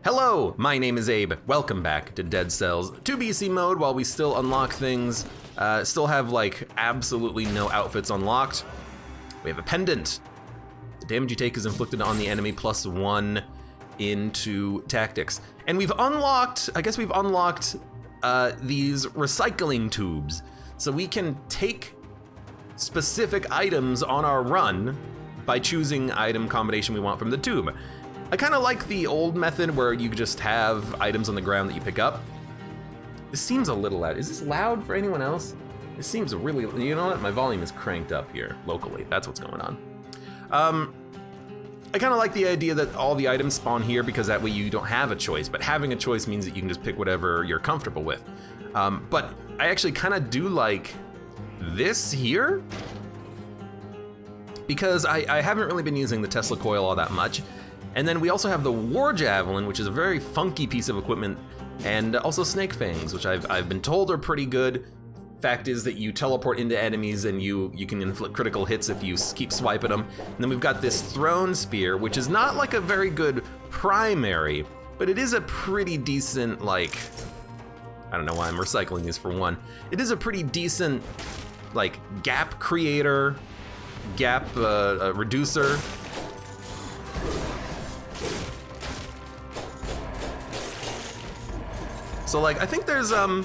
Hello, my name is Abe. Welcome back to Dead Cells 2BC mode while we still unlock things. Still have like absolutely no outfits unlocked. We have a pendant. The damage you take is inflicted on the enemy +1 into tactics. And we've unlocked, I guess we've unlocked these recycling tubes. So we can take specific items on our run by choosing item combination we want from the tube. I kind of like the old method where you just have items on the ground that you pick up. This seems a little loud. Is this loud for anyone else? It seems really, you know what? My volume is cranked up here locally. That's what's going on. I kind of like the idea that all the items spawn here because that way you don't have a choice, but having a choice means that you can just pick whatever you're comfortable with. But I actually kind of do like this here because I haven't really been using the Tesla coil all that much. And then we also have the War Javelin, which is a very funky piece of equipment, and also Snake Fangs, which I've been told are pretty good. Fact is that you teleport into enemies and you can inflict critical hits if you keep swiping them. And then we've got this Throne Spear, which is not like a very good primary, but it is a pretty decent, like, I don't know why I'm recycling these for one. It is a pretty decent, like, gap creator, gap reducer. So like, I think there's, oh,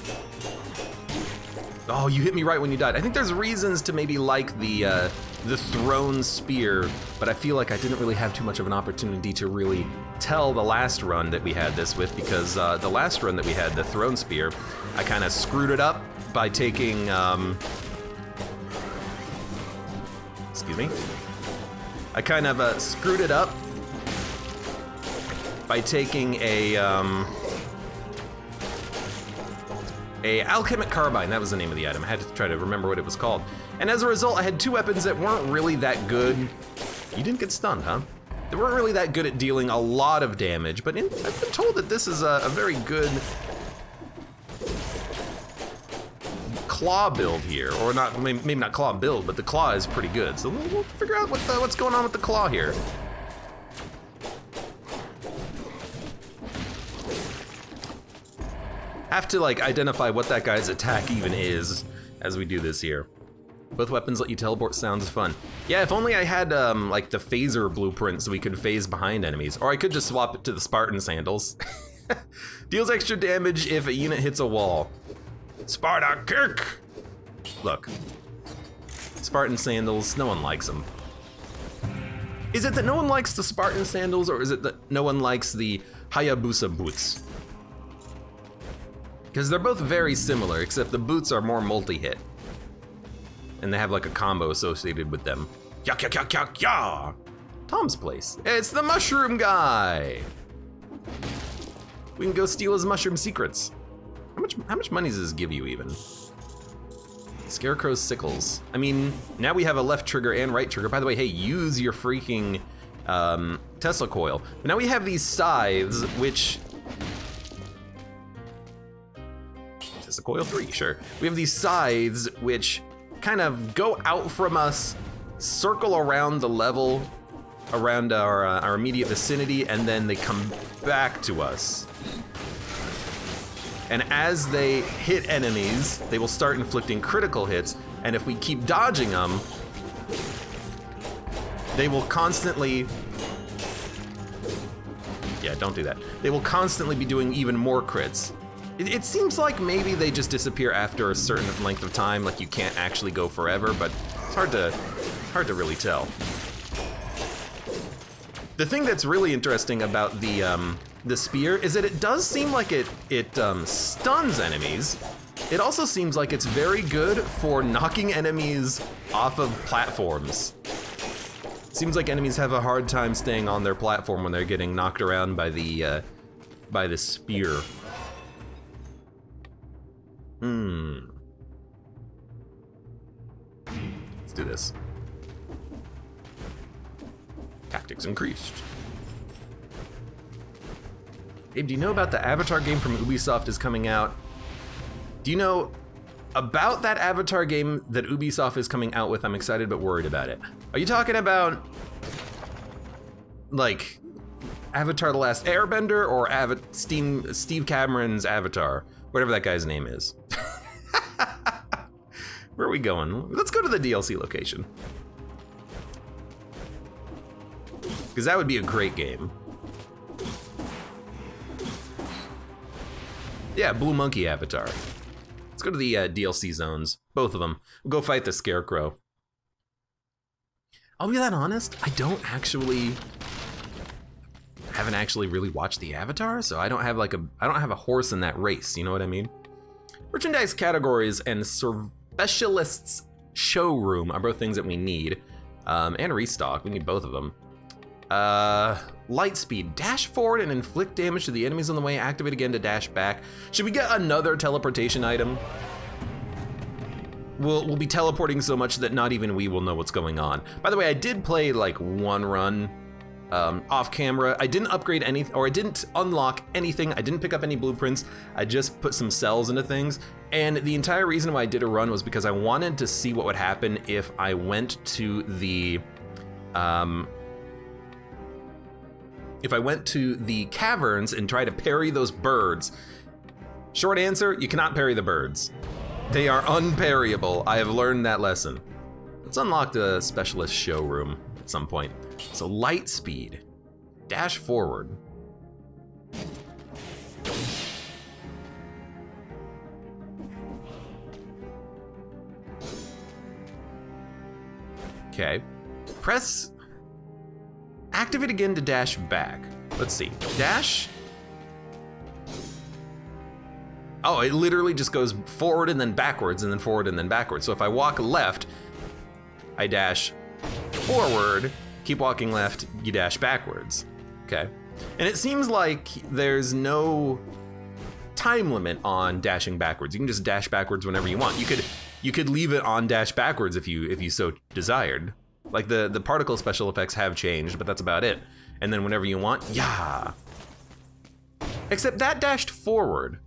you hit me right when you died. I think there's reasons to maybe like the Throne Spear, but I feel like I didn't really have too much of an opportunity to really tell the last run that we had this with, because the last run that we had, the Throne Spear, I kind of screwed it up by taking, excuse me. I kind of screwed it up by taking a alchemic carbine. That was the name of the item. I had to try to remember what it was called. And as a result, I had two weapons that weren't really that good. You didn't get stunned, huh? They weren't really that good at dealing a lot of damage, but I've been told that this is a very good claw build here, or not, maybe not claw build, but the claw is pretty good. So we'll figure out what's going on with the claw here. Have to like identify what that guy's attack even is as we do this here. Both weapons let you teleport. Sounds fun. Yeah, if only I had like the phaser blueprint so we could phase behind enemies, or I could just swap it to the Spartan sandals. Deals extra damage if a unit hits a wall. Sparta kick! Look, Spartan sandals, no one likes them. Is it that no one likes the Spartan sandals, or is it that no one likes the Hayabusa boots? Because they're both very similar, except the boots are more multi-hit. And they have like a combo associated with them. Yak yak yak yak ya! Tom's place. It's the mushroom guy! We can go steal his mushroom secrets. How much money does this give you even? Scarecrow's sickles. I mean, now we have a left trigger and right trigger. By the way, hey, use your freaking Tesla coil. But now we have these scythes, which the coil 3, sure. We have these scythes which kind of go out from us, circle around the level, around our immediate vicinity, and then they come back to us. And as they hit enemies, they will start inflicting critical hits, and if we keep dodging them, they will constantly, yeah, don't do that. They will constantly be doing even more crits. It seems like maybe they just disappear after a certain length of time, like you can't actually go forever, but it's hard to really tell. The thing that's really interesting about the spear is that it does seem like it stuns enemies. It also seems like it's very good for knocking enemies off of platforms. It seems like enemies have a hard time staying on their platform when they're getting knocked around by the spear. Let's do this. Tactics increased. Abe, do you know about the Avatar game from Ubisoft is coming out? Do you know about that Avatar game that Ubisoft is coming out with? I'm excited but worried about it. Are you talking about, like, Avatar: The Last Airbender or Steve Cameron's Avatar, whatever that guy's name is. Where are we going? Let's go to the DLC location. Because that would be a great game. Yeah, Blue Monkey Avatar. Let's go to the DLC zones, both of them. We'll go fight the Scarecrow. I'll be that honest, I haven't actually really watched the Avatar, so I don't have a horse in that race, you know what I mean? Merchandise categories and specialists showroom are both things that we need. And restock, we need both of them. Lightspeed, dash forward and inflict damage to the enemies on the way, activate again to dash back. Should we get another teleportation item? We'll be teleporting so much that not even we will know what's going on. By the way, I did play like one run off camera. I didn't upgrade anything, or I didn't unlock anything. I didn't pick up any blueprints. I just put some cells into things. And the entire reason why I did a run was because I wanted to see what would happen if I went to the caverns and tried to parry those birds. Short answer, you cannot parry the birds. They are unparryable. I have learned that lesson. Let's unlock the specialist showroom at some point. So Lightspeed, dash forward. Okay, press, activate again to dash back. Let's see, dash. Oh, it literally just goes forward and then backwards and then forward and then backwards. So if I walk left, I dash forward, keep walking left, you dash backwards. Okay. And it seems like there's no time limit on dashing backwards. You can just dash backwards whenever you want. You could leave it on dash backwards if you so desired. Like the particle special effects have changed, but that's about it. And then whenever you want, yeah. Except that dashed forward.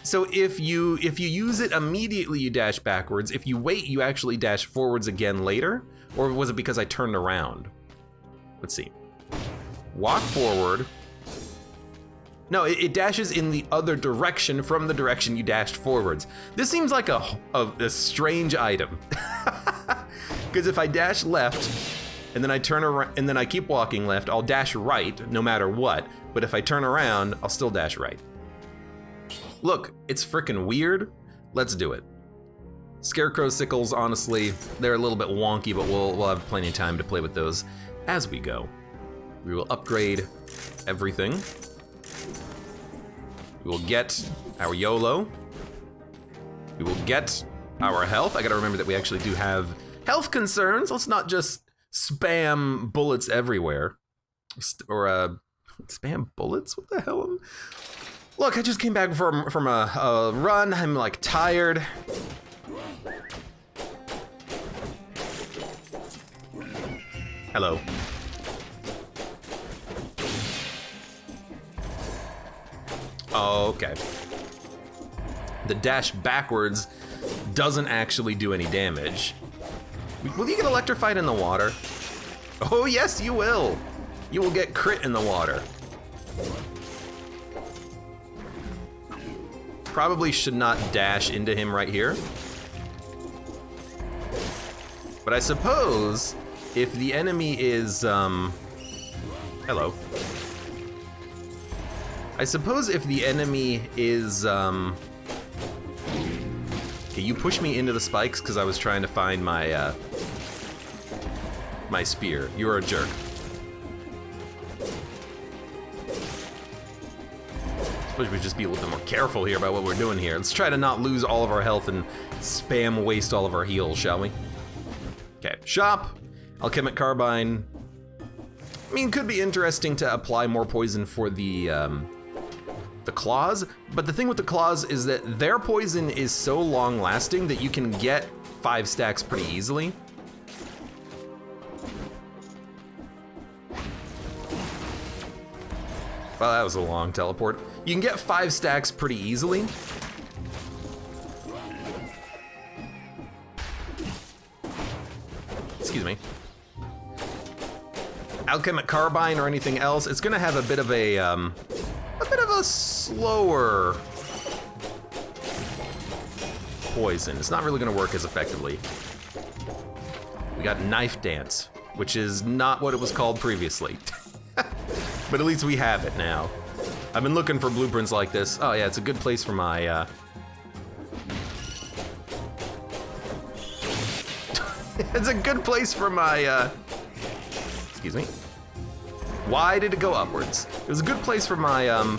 So if you use it immediately, you dash backwards. If you wait, you actually dash forwards again later? Or was it because I turned around? Let's see. Walk forward. No, it dashes in the other direction from the direction you dashed forwards. This seems like a strange item. Because if I dash left, and then I turn around, and then I keep walking left, I'll dash right no matter what. But if I turn around, I'll still dash right. Look, it's frickin' weird. Let's do it. Scarecrow sickles, honestly, they're a little bit wonky, but we'll have plenty of time to play with those as we go. We will upgrade everything. We will get our YOLO. We will get our health. I gotta remember that we actually do have health concerns. Let's not just spam bullets everywhere. Or spam bullets? What the hell? Look, I just came back from a run. I'm like tired. Hello. Okay. The dash backwards doesn't actually do any damage. Will you get electrified in the water? Oh yes, you will. You will get crit in the water. Probably should not dash into him right here. But I suppose if the enemy is, hello. I suppose if the enemy is, okay, you push me into the spikes because I was trying to find my, my spear. You're a jerk. I suppose we just be a little bit more careful here about what we're doing here. Let's try to not lose all of our health and spam waste all of our heals, shall we? Okay, shop, alchemic carbine. I mean, it could be interesting to apply more poison for the claws, but the thing with the claws is that their poison is so long lasting that you can get 5 stacks pretty easily. Well, that was a long teleport. You can get 5 stacks pretty easily. Excuse me. alchemic carbine or anything else, it's gonna have a bit of a slower poison. It's not really gonna work as effectively. We got knife dance, which is not what it was called previously. But at least we have it now. I've been looking for blueprints like this. Oh yeah, it's a good place for my, it's a good place for my, excuse me. Why did it go upwards? It was a good place for my, oh,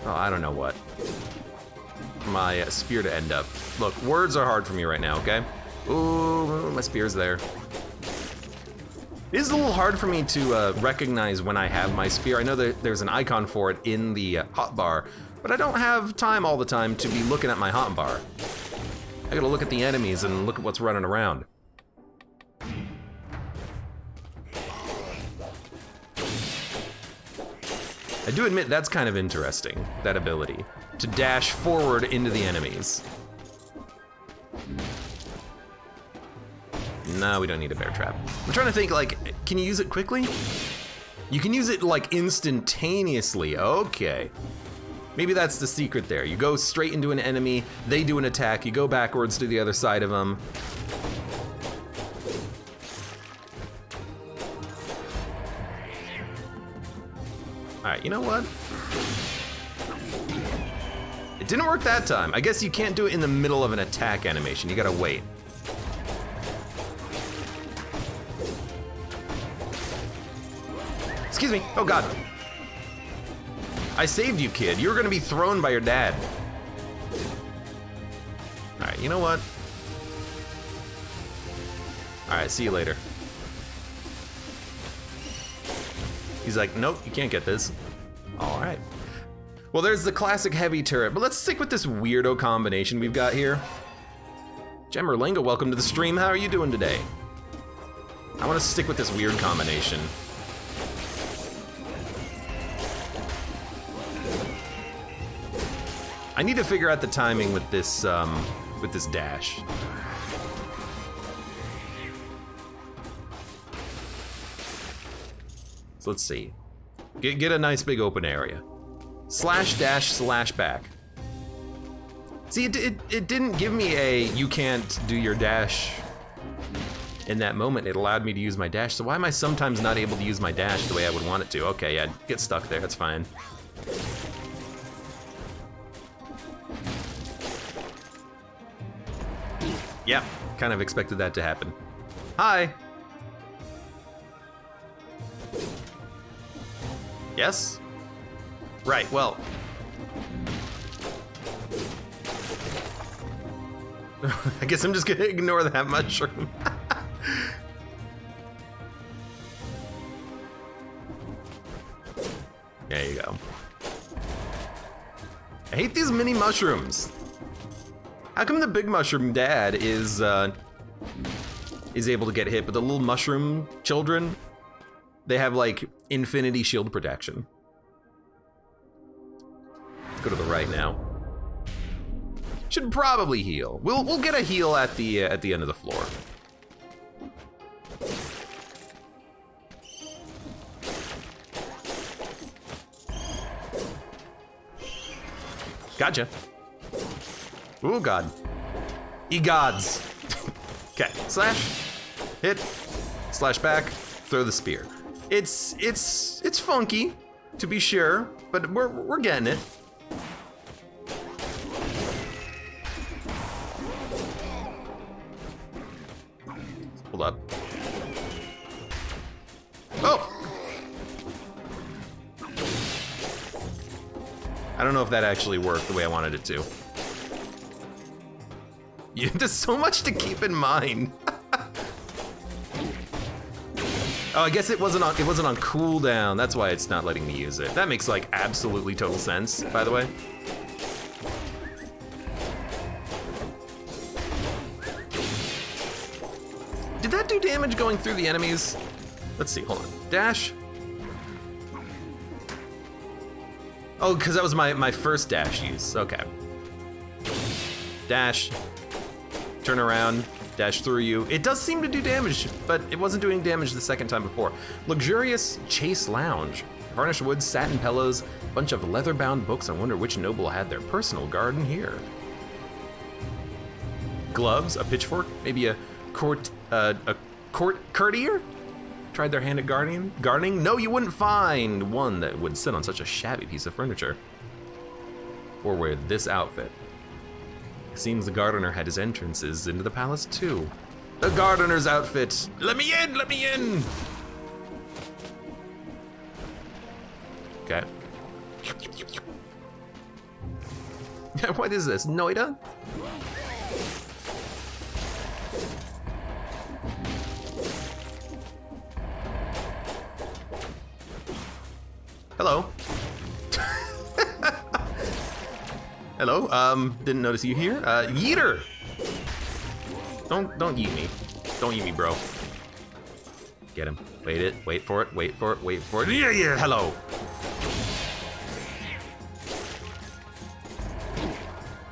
I don't know what. My spear to end up. Look, words are hard for me right now, okay? Ooh, my spear's there. It is a little hard for me to recognize when I have my spear. I know that there's an icon for it in the hotbar, but I don't have time all the time to be looking at my hotbar. I gotta look at the enemies and look at what's running around. I do admit that's kind of interesting, that ability, to dash forward into the enemies. No, we don't need a bear trap. I'm trying to think, like, can you use it quickly? You can use it, like, instantaneously. Okay. Maybe that's the secret there. You go straight into an enemy, they do an attack, you go backwards to the other side of them. Alright, you know what? It didn't work that time. I guess you can't do it in the middle of an attack animation. You gotta wait. Excuse me. Oh god. I saved you, kid. You were gonna be thrown by your dad. Alright, you know what? Alright, see you later. He's like, nope, you can't get this. Alright. Well, there's the classic heavy turret, but let's stick with this weirdo combination we've got here. Gemmerlinga, welcome to the stream. How are you doing today? I want to stick with this weird combination. I need to figure out the timing with this dash. So let's see. Get a nice big open area. Slash dash slash back. See, it didn't give me a you can't do your dash in that moment. It allowed me to use my dash. So why am I sometimes not able to use my dash the way I would want it to? Okay, yeah, get stuck there, that's fine. Yep, kind of expected that to happen. Hi. Yes? Right, well. I guess I'm just gonna ignore that mushroom. There you go. I hate these mini mushrooms. How come the big mushroom dad is able to get hit, but the little mushroom children, they have like infinity shield protection? Let's go to the right now. Should probably heal. We'll get a heal at the end of the floor. Gotcha. Ooh, God. E-gods. Okay, slash, hit, slash back, throw the spear. It's funky, to be sure, but we're getting it. Hold up. Oh! I don't know if that actually worked the way I wanted it to. There's so much to keep in mind. Oh, I guess it wasn't on cooldown. That's why it's not letting me use it. That makes like absolutely total sense, by the way. Did that do damage going through the enemies? Let's see, hold on. Dash. Oh, because that was my first dash use. Okay. Dash. Turn around. dash through you. It does seem to do damage, but it wasn't doing damage the second time before. Luxurious Chase Lounge. Varnished wood, satin pillows, bunch of leather-bound books. I wonder which noble had their personal garden here. Gloves, a pitchfork, maybe a courtier? Tried their hand at gardening? No, you wouldn't find one that would sit on such a shabby piece of furniture. Or wear this outfit. It seems the gardener had his entrances into the palace too. The gardener's outfit. Let me in, let me in. Okay. What is this, Noida? Hello. Hello, didn't notice you here. Yeeter! Don't yeet me. Don't yeet me, bro. Get him. Wait for it. Yeah, hello.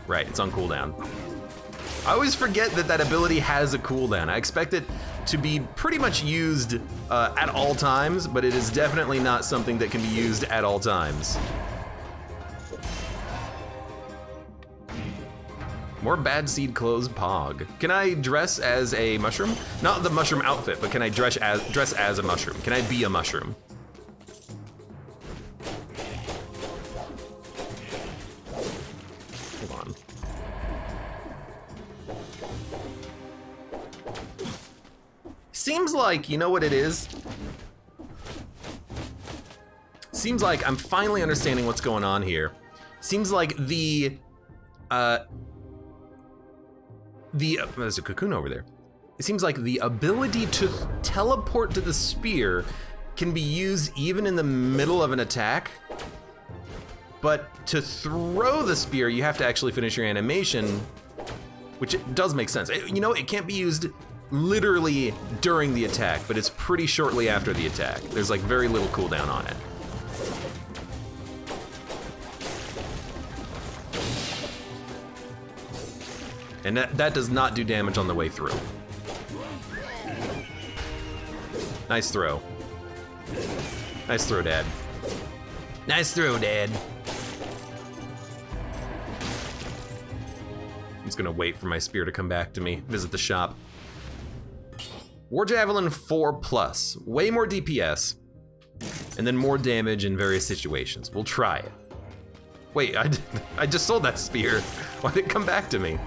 Right, it's on cooldown. I always forget that ability has a cooldown. I expect it to be pretty much used at all times, but it is definitely not something that can be used at all times. More bad seed clothes pog. Can I dress as a mushroom? Not the mushroom outfit, but can I dress as a mushroom? Can I be a mushroom? Hold on. Seems like, you know what it is? Seems like I'm finally understanding what's going on here. Seems like there's a cocoon over there. It seems like the ability to teleport to the spear can be used even in the middle of an attack, but to throw the spear, you have to actually finish your animation, which it does make sense. You know, it can't be used literally during the attack, but it's pretty shortly after the attack. There's like very little cooldown on it. And that does not do damage on the way through. Nice throw. Nice throw, Dad. Nice throw, Dad. I'm just gonna wait for my spear to come back to me. Visit the shop. War Javelin 4+, way more DPS, and then more damage in various situations. We'll try it. Wait, I just sold that spear. Why did it come back to me?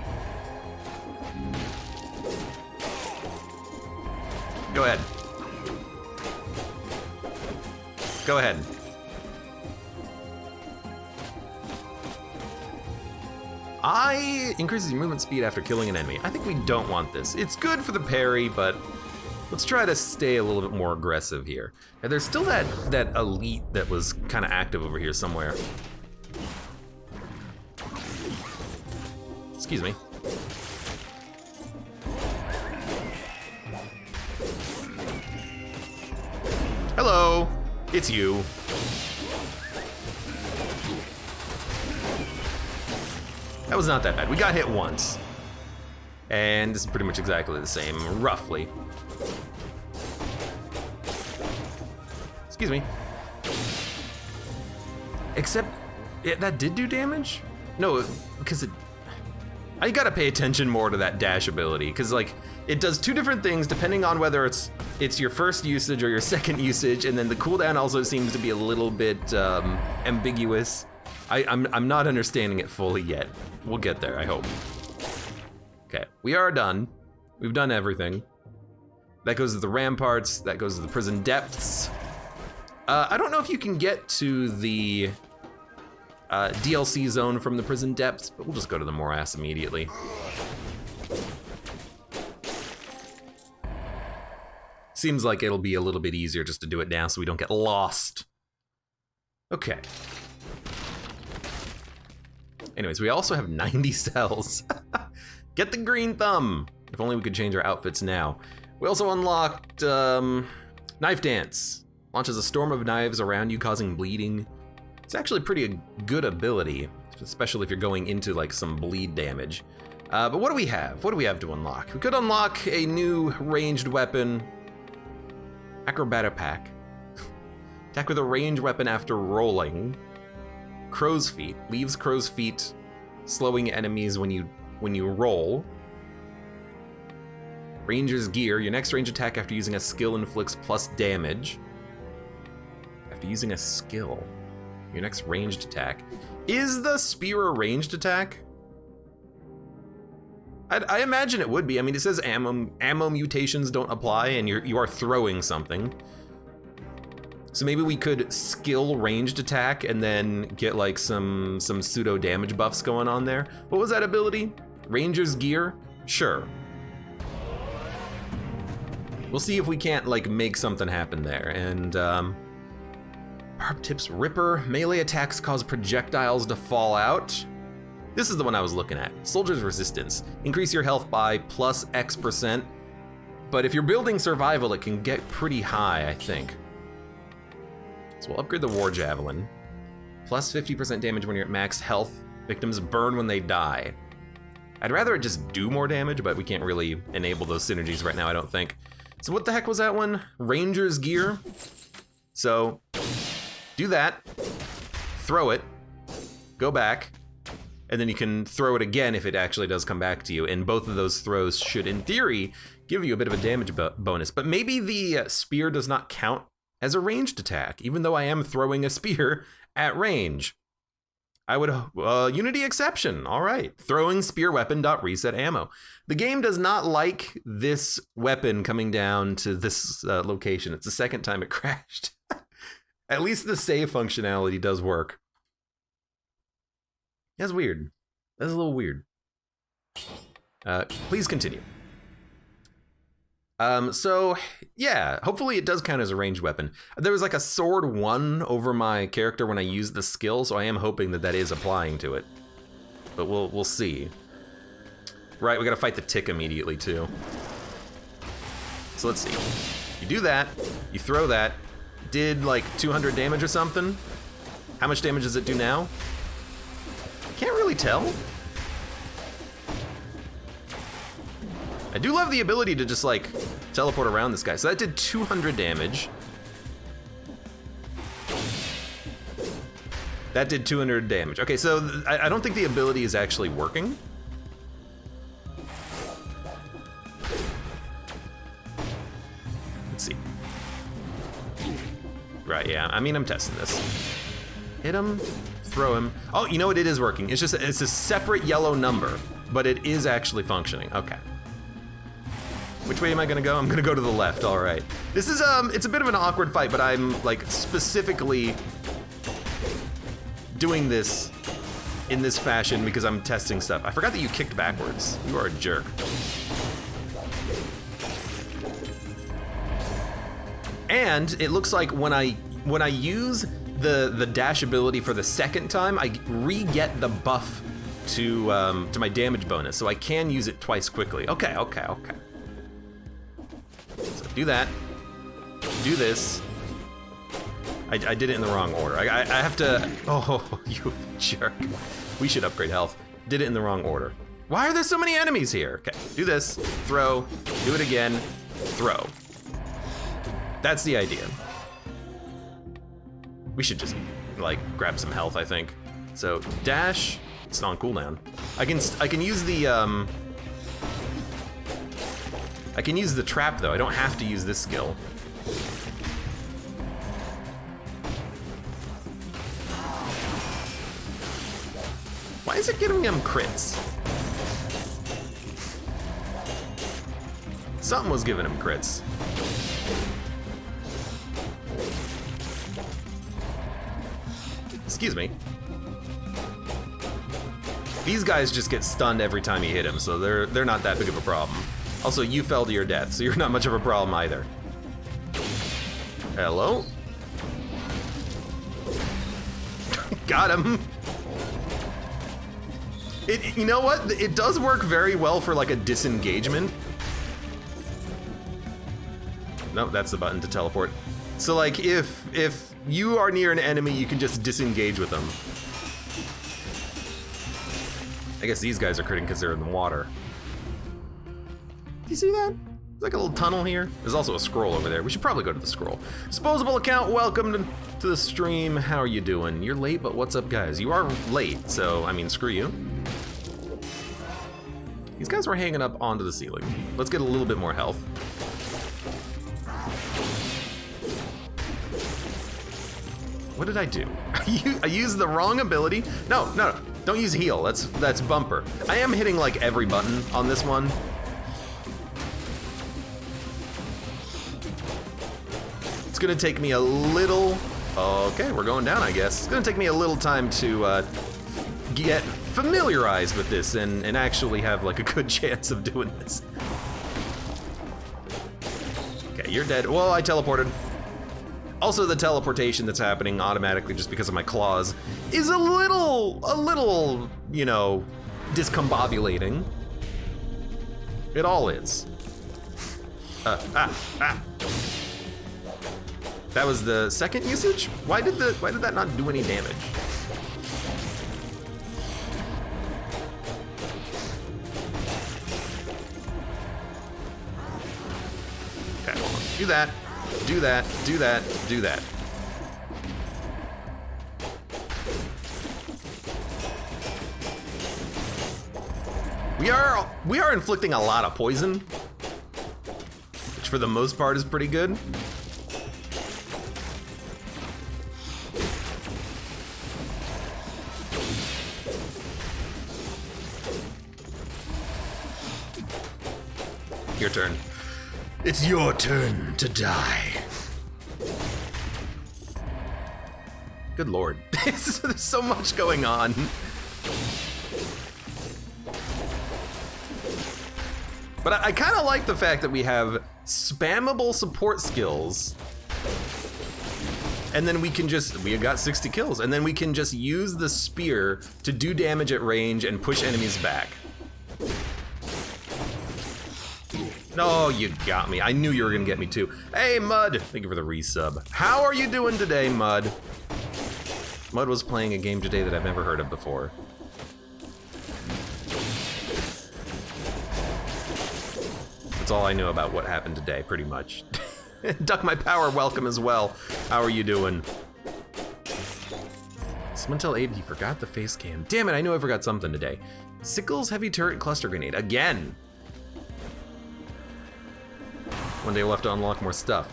Go ahead. Go ahead. Increases your movement speed after killing an enemy. I think we don't want this. It's good for the parry, but let's try to stay a little bit more aggressive here. And there's still that elite that was kind of active over here somewhere. Excuse me. Hello, it's you. That was not that bad. We got hit once. And this is pretty much exactly the same, roughly. Excuse me. Except, that did do damage? No, because I gotta pay attention more to that dash ability, because like, it does two different things depending on whether it's your first usage or your second usage, and then the cooldown also seems to be a little bit ambiguous. I'm not understanding it fully yet. We'll get there, I hope. Okay, we are done. We've done everything. That goes to the ramparts, that goes to the prison depths. I don't know if you can get to the DLC zone from the prison depths, but we'll just go to the morass immediately. Seems like it'll be a little bit easier just to do it now so we don't get lost. Okay. Anyways, we also have 90 cells. Get the green thumb. If only we could change our outfits now. We also unlocked Knife Dance. Launches a storm of knives around you, causing bleeding. It's actually pretty a good ability, especially if you're going into like some bleed damage. But what do we have? What do we have to unlock? We could unlock a new ranged weapon. Acrobatic pack. Attack with a ranged weapon after rolling. Crow's feet. Leaves crow's feet, slowing enemies when you roll. Ranger's gear. Your next range attack after using a skill inflicts plus damage. After using a skill. Your next ranged attack. Is the spear a ranged attack? I imagine it would be. I mean, it says ammo mutations don't apply, and you are throwing something. So maybe we could skill ranged attack and then get like some pseudo damage buffs going on there. What was that ability? Ranger's gear? Sure. We'll see if we can't like make something happen there. And Barb Tips Ripper. Melee attacks cause projectiles to fall out. This is the one I was looking at. Soldier's Resistance. Increase your health by plus X%. But if you're building survival, it can get pretty high, I think. So we'll upgrade the War Javelin. Plus 50% damage when you're at max health. Victims burn when they die. I'd rather it just do more damage, but we can't really enable those synergies right now, I don't think. So what the heck was that one? Ranger's Gear. So do that. Throw it. Go back. And then you can throw it again if it actually does come back to you. And both of those throws should, in theory, give you a bit of a damage bonus. But maybe the spear does not count as a ranged attack, even though I am throwing a spear at range. I would, Unity exception, all right. Throwing spear weapon dot reset ammo. The game does not like this weapon coming down to this location. It's the second time it crashed. At least the save functionality does work. That's weird. That's a little weird. Please continue. So yeah, hopefully it does count as a ranged weapon. There was like a sword 1 over my character when I used the skill, so I am hoping that that is applying to it. But we'll see. Right, we gotta fight the tick immediately too. So let's see. You do that, you throw that, did like 200 damage or something. How much damage does it do now? Can't really tell. I do love the ability to just like teleport around this guy. So that did 200 damage. That did 200 damage. Okay, so I don't think the ability is actually working. Let's see. Right, yeah, I mean, I'm testing this. Hit him. Throw him. Oh, you know what? It is working. It's just, it's a separate yellow number, but it is actually functioning. Okay. Which way am I gonna go? I'm gonna go to the left, all right. This is, it's a bit of an awkward fight, but I'm like specifically doing this in this fashion because I'm testing stuff. I forgot that you kicked backwards. You are a jerk. And it looks like when I use the dash ability for the second time, I re-get the buff to my damage bonus, so I can use it twice quickly. Okay. So do that. Do this. I did it in the wrong order. I have to. Oh, you jerk. We should upgrade health. Did it in the wrong order. Why are there so many enemies here? Okay, do this. Throw. Do it again. Throw. That's the idea. We should just like grab some health, I think. So dash, it's not on cooldown. I can use the I can use the trap though. I don't have to use this skill. Why is it giving him crits? Something was giving him crits. Excuse me. These guys just get stunned every time you hit them, so they're not that big of a problem. Also, you fell to your death, so you're not much of a problem either. Hello? Got him. You know what? It does work very well for like a disengagement. No, that's the button to teleport. So like if you are near an enemy, you can just disengage with them. I guess these guys are critting because they're in the water. Do you see that? There's like a little tunnel here. There's also a scroll over there. We should probably go to the scroll. Disposable account, welcome to the stream. How are you doing? You're late, but what's up, guys? You are late, so, I mean, screw you. These guys were hanging up onto the ceiling. Let's get a little bit more health. What did I do? I used the wrong ability. No, don't use heal. That's bumper. I am hitting like every button on this one. It's gonna take me a little. Okay, we're going down, I guess. It's gonna take me a little time to get familiarized with this and actually have like a good chance of doing this. Okay, you're dead. Well, I teleported. Also, the teleportation that's happening automatically just because of my claws is a little, you know, discombobulating. It all is. That was the second usage? Why did that not do any damage? Okay, hold on. Do that. Do that, do that, do that. We are inflicting a lot of poison, which for the most part is pretty good. Your turn. It's your turn to die. Good lord. There's so much going on. But I kind of like the fact that we have spammable support skills. And then we got 60 kills. And then we can just use the spear to do damage at range and push enemies back. No, you got me. I knew you were gonna get me too. Hey, Mud! Thank you for the resub. How are you doing today, Mud? Mud was playing a game today that I've never heard of before. That's all I know about what happened today, pretty much. Duck My Power, welcome as well. How are you doing? Someone tell Abe he forgot the face cam. Damn it, I knew I forgot something today. Sickles Heavy Turret Cluster Grenade, again. One day we'll have to unlock more stuff.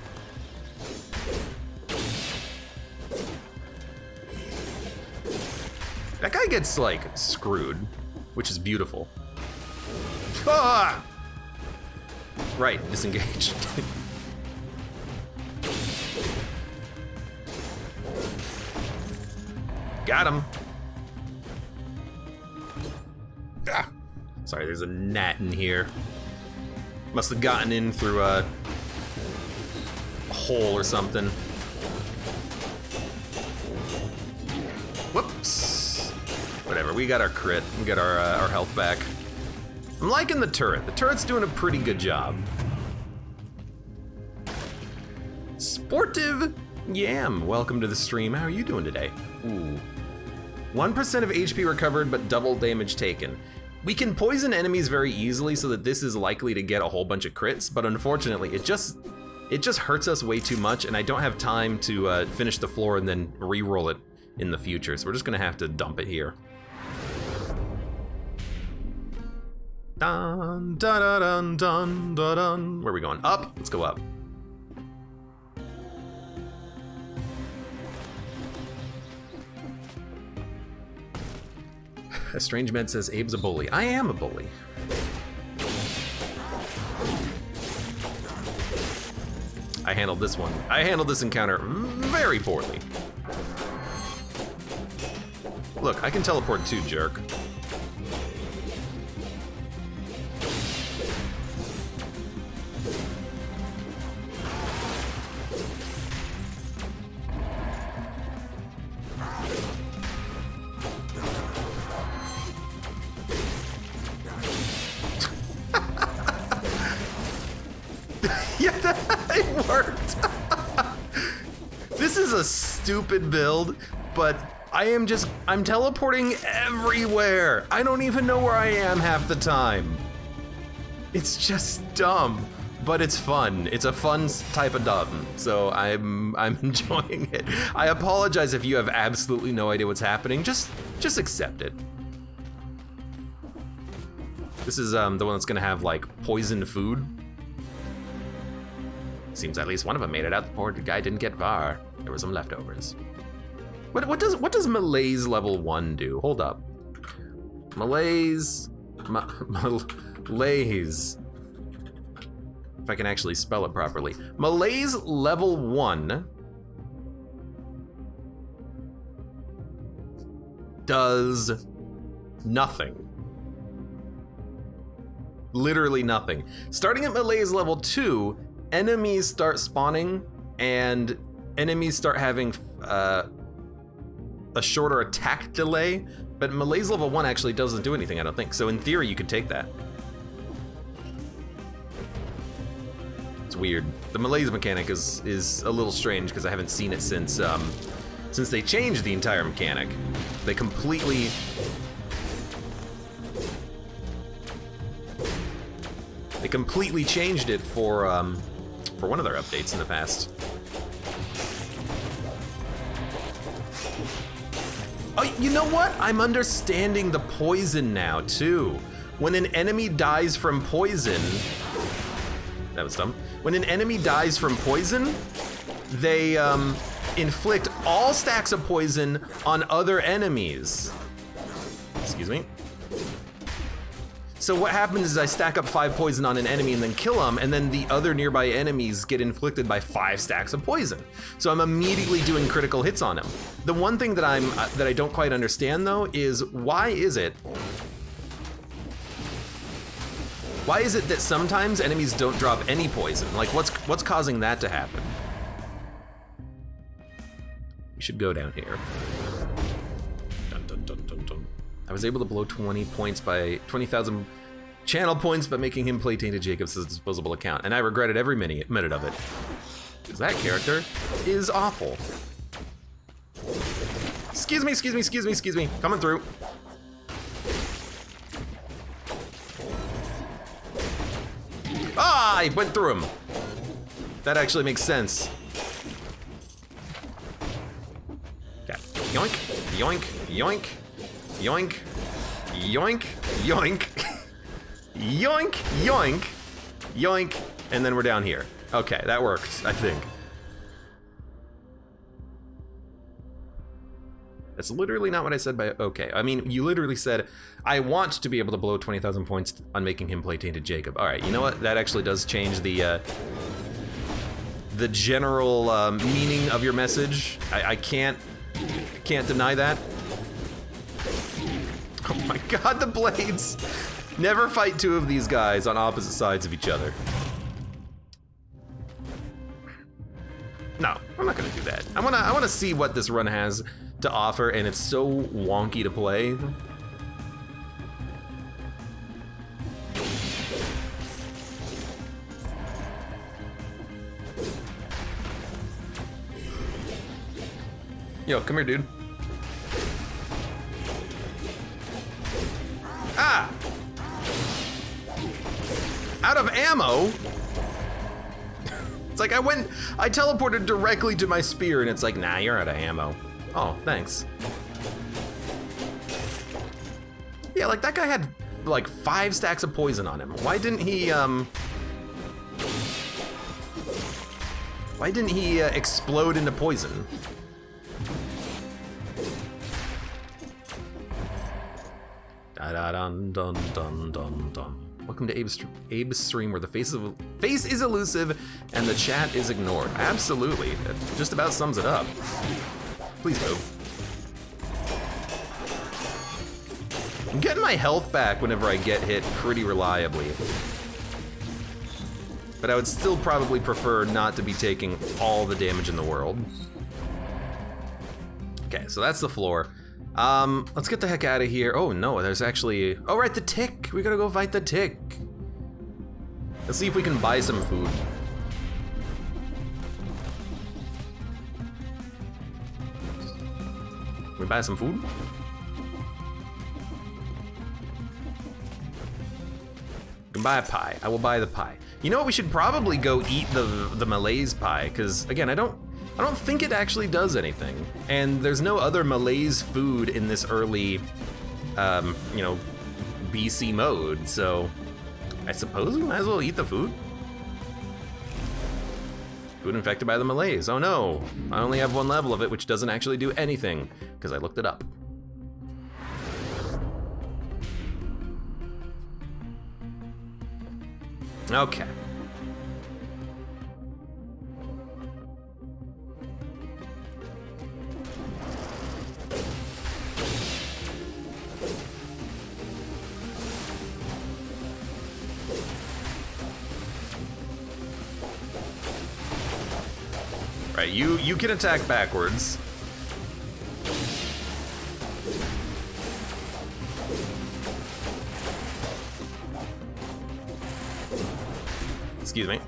That guy gets, like, screwed, which is beautiful. Ah! Right, disengaged. Got him. Ah. Sorry, there's a gnat in here. Must have gotten in through a hole or something. Whoops. Whatever, we got our crit. We got our health back. I'm liking the turret. The turret's doing a pretty good job. Sportive Yam, welcome to the stream. How are you doing today? Ooh. 1% of HP recovered, but double damage taken. We can poison enemies very easily so that this is likely to get a whole bunch of crits, but unfortunately it just hurts us way too much, and I don't have time to finish the floor and then re-roll it in the future, so we're just gonna have to dump it here. Dun, dun, dun, dun, dun, dun. Where are we going? Up? Let's go up. A Strange Med says Abe's a bully. I am a bully. I handled this one. I handled this encounter very poorly. Look, I can teleport too, jerk. Yeah, it worked. This is a stupid build, but I'm teleporting everywhere. I don't even know where I am half the time. It's just dumb, but it's fun. It's a fun type of dumb, so I'm enjoying it. I apologize if you have absolutely no idea what's happening. Just accept it. This is the one that's gonna have like poisoned food. Seems at least one of them made it out. The poor guy didn't get far. There were some leftovers. What does malaise level 1 do? Hold up. Malaise. Malaise. If I can actually spell it properly. Malaise level 1 does nothing. Literally nothing. Starting at malaise level 2, enemies start spawning and enemies start having a shorter attack delay, but malaise level 1 actually doesn't do anything, I don't think. So in theory, you could take that. It's weird. The malaise mechanic is a little strange because I haven't seen it since they changed the entire mechanic. They completely changed it for one of their updates in the past. Oh, you know what? I'm understanding the poison now, too. When an enemy dies from poison... That was dumb. When an enemy dies from poison, they inflict all stacks of poison on other enemies. Excuse me. So what happens is I stack up 5 poison on an enemy and then kill them, and then the other nearby enemies get inflicted by 5 stacks of poison. So I'm immediately doing critical hits on him. The one thing that I don't quite understand though is why is it that sometimes enemies don't drop any poison? Like what's causing that to happen? We should go down here. Dun, dun, dun, dun, dun. I was able to blow 20,000 channel points by making him play Tainted Jacob's disposable account, and I regretted every minute of it. Because that character is awful. Excuse me. Coming through. Ah, I went through him. That actually makes sense. Okay. Yoink, yoink, yoink. Yoink, yoink, yoink, yoink, yoink, yoink, and then we're down here. Okay, that works, I think. That's literally not what I said by okay. I mean, you literally said, I want to be able to blow 20,000 points on making him play Tainted Jacob. All right, you know what? That actually does change the general meaning of your message. I can't deny that. Oh my god, the blades! Never fight 2 of these guys on opposite sides of each other. No, I'm not gonna do that. I wanna see what this run has to offer, and it's so wonky to play. Yo, come here, dude. Ah! Out of ammo? It's like I teleported directly to my spear and it's like, nah, you're out of ammo. Oh, thanks. Yeah, like that guy had like 5 stacks of poison on him. Why didn't he explode into poison? Da-da-dun-dun-dun-dun-dun. Welcome to Abe's stream, where the face is elusive and the chat is ignored. Absolutely, that just about sums it up. Please move. I'm getting my health back whenever I get hit pretty reliably. But I would still probably prefer not to be taking all the damage in the world. Okay, so that's the floor. Let's get the heck out of here. Oh no, there's actually, oh right, the tick. We gotta go fight the tick. Let's see if we can buy some food. we buy some food? You can buy a pie. I will buy the pie. You know what? We should probably go eat the Malaise pie, because again, I don't think it actually does anything. And there's no other Malaise food in this early, you know, BC mode. So I suppose we might as well eat the food. Food infected by the Malaise. Oh no, I only have one level of it, which doesn't actually do anything, because I looked it up. Okay. Right, you can attack backwards. Excuse me.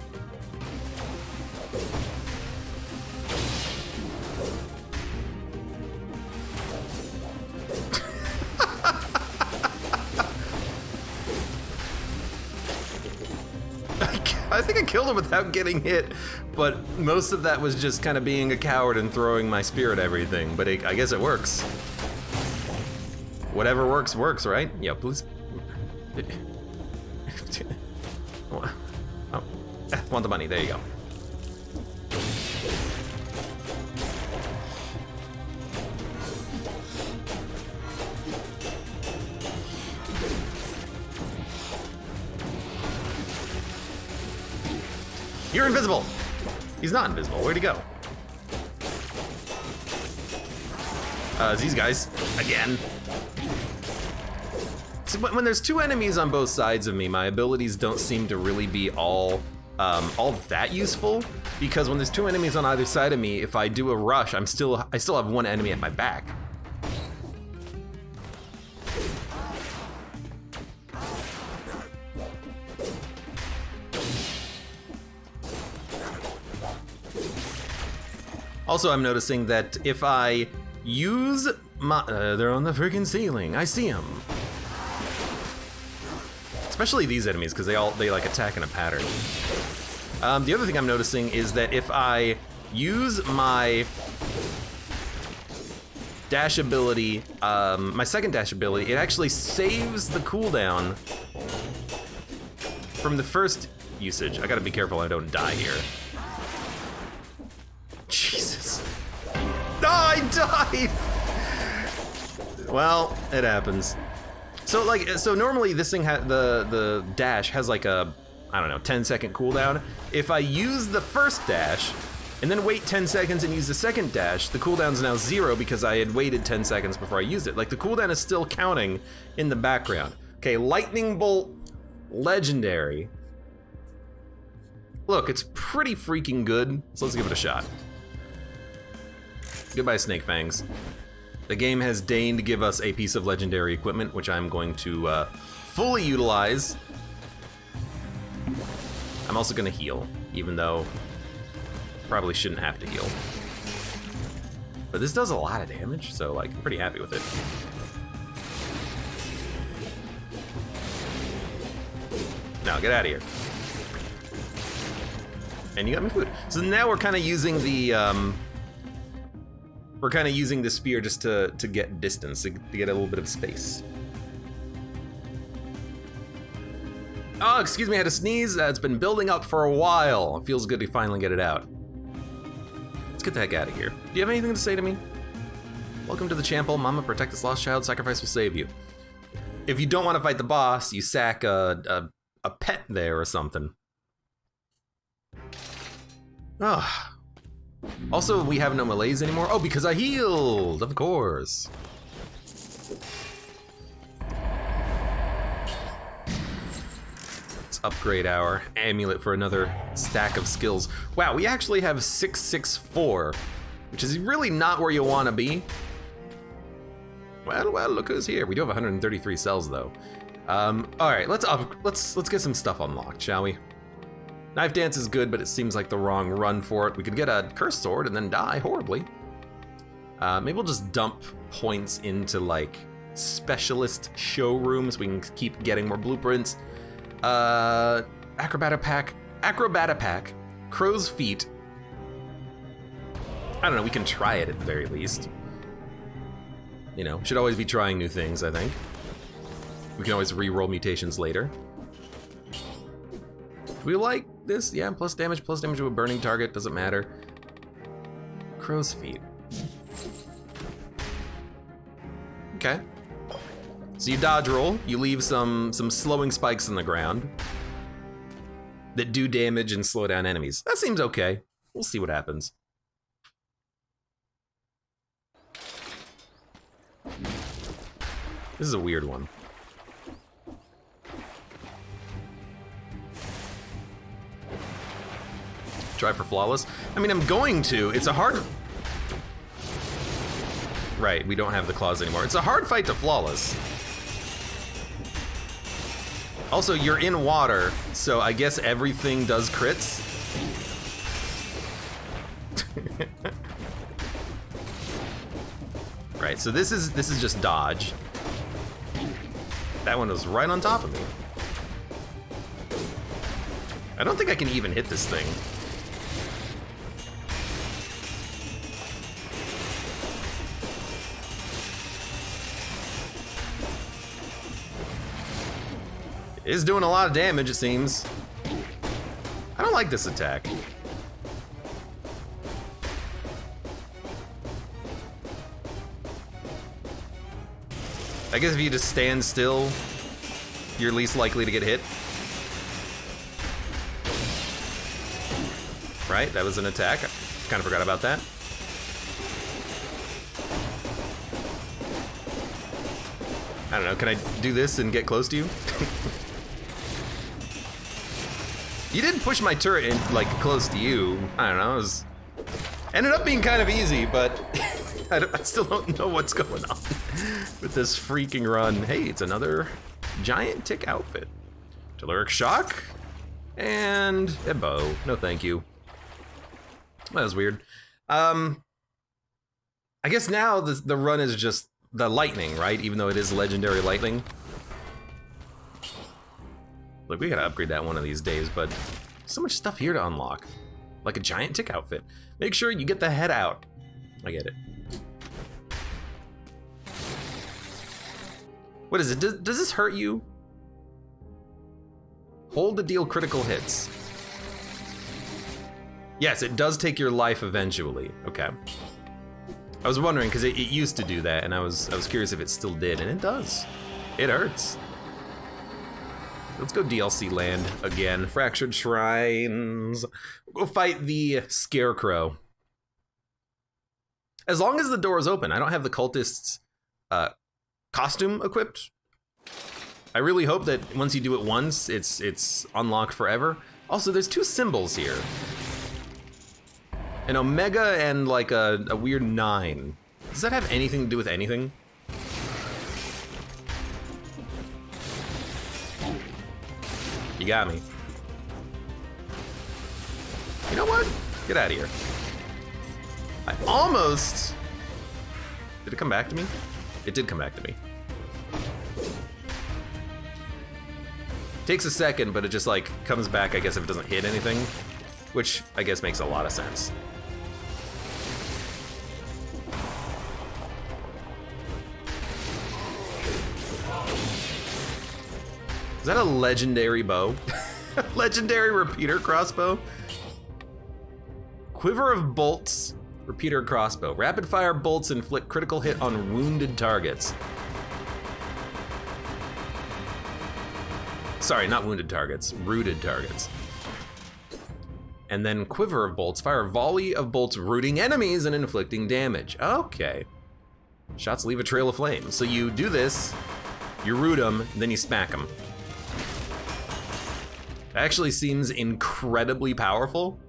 I think I killed him without getting hit, but most of that was just kind of being a coward and throwing my spear at everything, but I guess it works. Whatever works, works, right? Yeah, please. Oh, want the money, there you go. You're invisible! He's not invisible, where'd he go? It's these guys, again. So when there's two enemies on both sides of me, my abilities don't seem to really be all that useful, because when there's two enemies on either side of me, if I do a rush, I still have one enemy at my back. Also, I'm noticing that if I use my... they're on the freaking ceiling. I see them. Especially these enemies, because they like attack in a pattern. The other thing I'm noticing is that if I use my dash ability, my second dash ability, it actually saves the cooldown from the first usage. I gotta be careful I don't die here. Jesus. No, I died! Well, it happens. So normally this thing the dash has like a, I don't know, 10-second cooldown. If I use the first dash and then wait 10 seconds and use the second dash, the cooldown's now 0 because I had waited 10 seconds before I used it. Like, the cooldown is still counting in the background. Okay, lightning bolt, legendary. Look, it's pretty freaking good, so let's give it a shot. Goodbye, Snake Fangs. The game has deigned to give us a piece of legendary equipment, which I'm going to fully utilize. I'm also gonna heal, even though probably shouldn't have to heal. But this does a lot of damage, so like, I'm pretty happy with it. Now, get out of here. And you got me food. So now we're kind of using the, spear just to get distance, to get a little bit of space. Oh, excuse me, I had to sneeze. It's been building up for a while. It feels good to finally get it out. Let's get the heck out of here. Do you have anything to say to me? Welcome to the Chample. Mama, protect this lost child. Sacrifice will save you. If you don't want to fight the boss, you sack a pet there or something. Oh. Also, we have no melees anymore. Oh, because I healed, of course. Let's upgrade our amulet for another stack of skills. Wow, we actually have 664, which is really not where you want to be. Well, look who's here. We do have 133 cells though. All right, let's get some stuff unlocked, shall we? Knife Dance is good, but it seems like the wrong run for it. We could get a Cursed Sword and then die horribly. Maybe we'll just dump points into like specialist showrooms. We can keep getting more blueprints. Acrobata pack, crow's feet. I don't know, we can try it at the very least. You know, should always be trying new things, I think. We can always re-roll mutations later. Do we like this? Yeah, plus damage to a burning target, doesn't matter. Crow's feet. Okay. So you dodge roll, you leave some slowing spikes in the ground that do damage and slow down enemies. That seems okay. We'll see what happens. This is a weird one. Try for flawless. I mean, I'm going to. It's a hard... Right, we don't have the claws anymore. It's a hard fight to flawless. Also, you're in water, so I guess everything does crits. Right, so this is just dodge. That one was right on top of me. I don't think I can even hit this thing. It is doing a lot of damage, it seems. I don't like this attack. I guess if you just stand still, you're least likely to get hit. Right, that was an attack. I kind of forgot about that. I don't know, can I do this and get close to you? You did push my turret in, like, close to you. I don't know, it was... Ended up being kind of easy, but I still don't know what's going on with this freaking run. Hey, it's another giant tick outfit. Telluric shock and a bow. No, thank you. That was weird. I guess now the run is just the lightning, right? Even though it is legendary lightning. Look, we gotta upgrade that one of these days, but so much stuff here to unlock. Like a giant tick outfit. Make sure you get the head out. I get it. What is it? Does this hurt you? Hold to deal critical hits. Yes, it does take your life eventually. Okay. I was wondering, because it used to do that, and I was curious if it still did, and it does. It hurts. Let's go DLC land again. Fractured Shrines. We'll go fight the Scarecrow. As long as the door is open. I don't have the cultist's costume equipped. I really hope that once you do it once, it's unlocked forever. Also, there's two symbols here. An Omega and like a weird 9. Does that have anything to do with anything? You got me. You know what? Get out of here. I almost... Did it come back to me? It did come back to me. Takes a second, but it just like comes back, I guess, if it doesn't hit anything, which I guess makes a lot of sense. Is that a legendary bow? Legendary repeater crossbow? Quiver of bolts, repeater crossbow. Rapid fire bolts inflict critical hit on wounded targets. Sorry, not wounded targets, rooted targets. And then quiver of bolts, fire a volley of bolts rooting enemies and inflicting damage. Okay. Shots leave a trail of flame. So you do this, you root them, then you smack them. Actually seems incredibly powerful.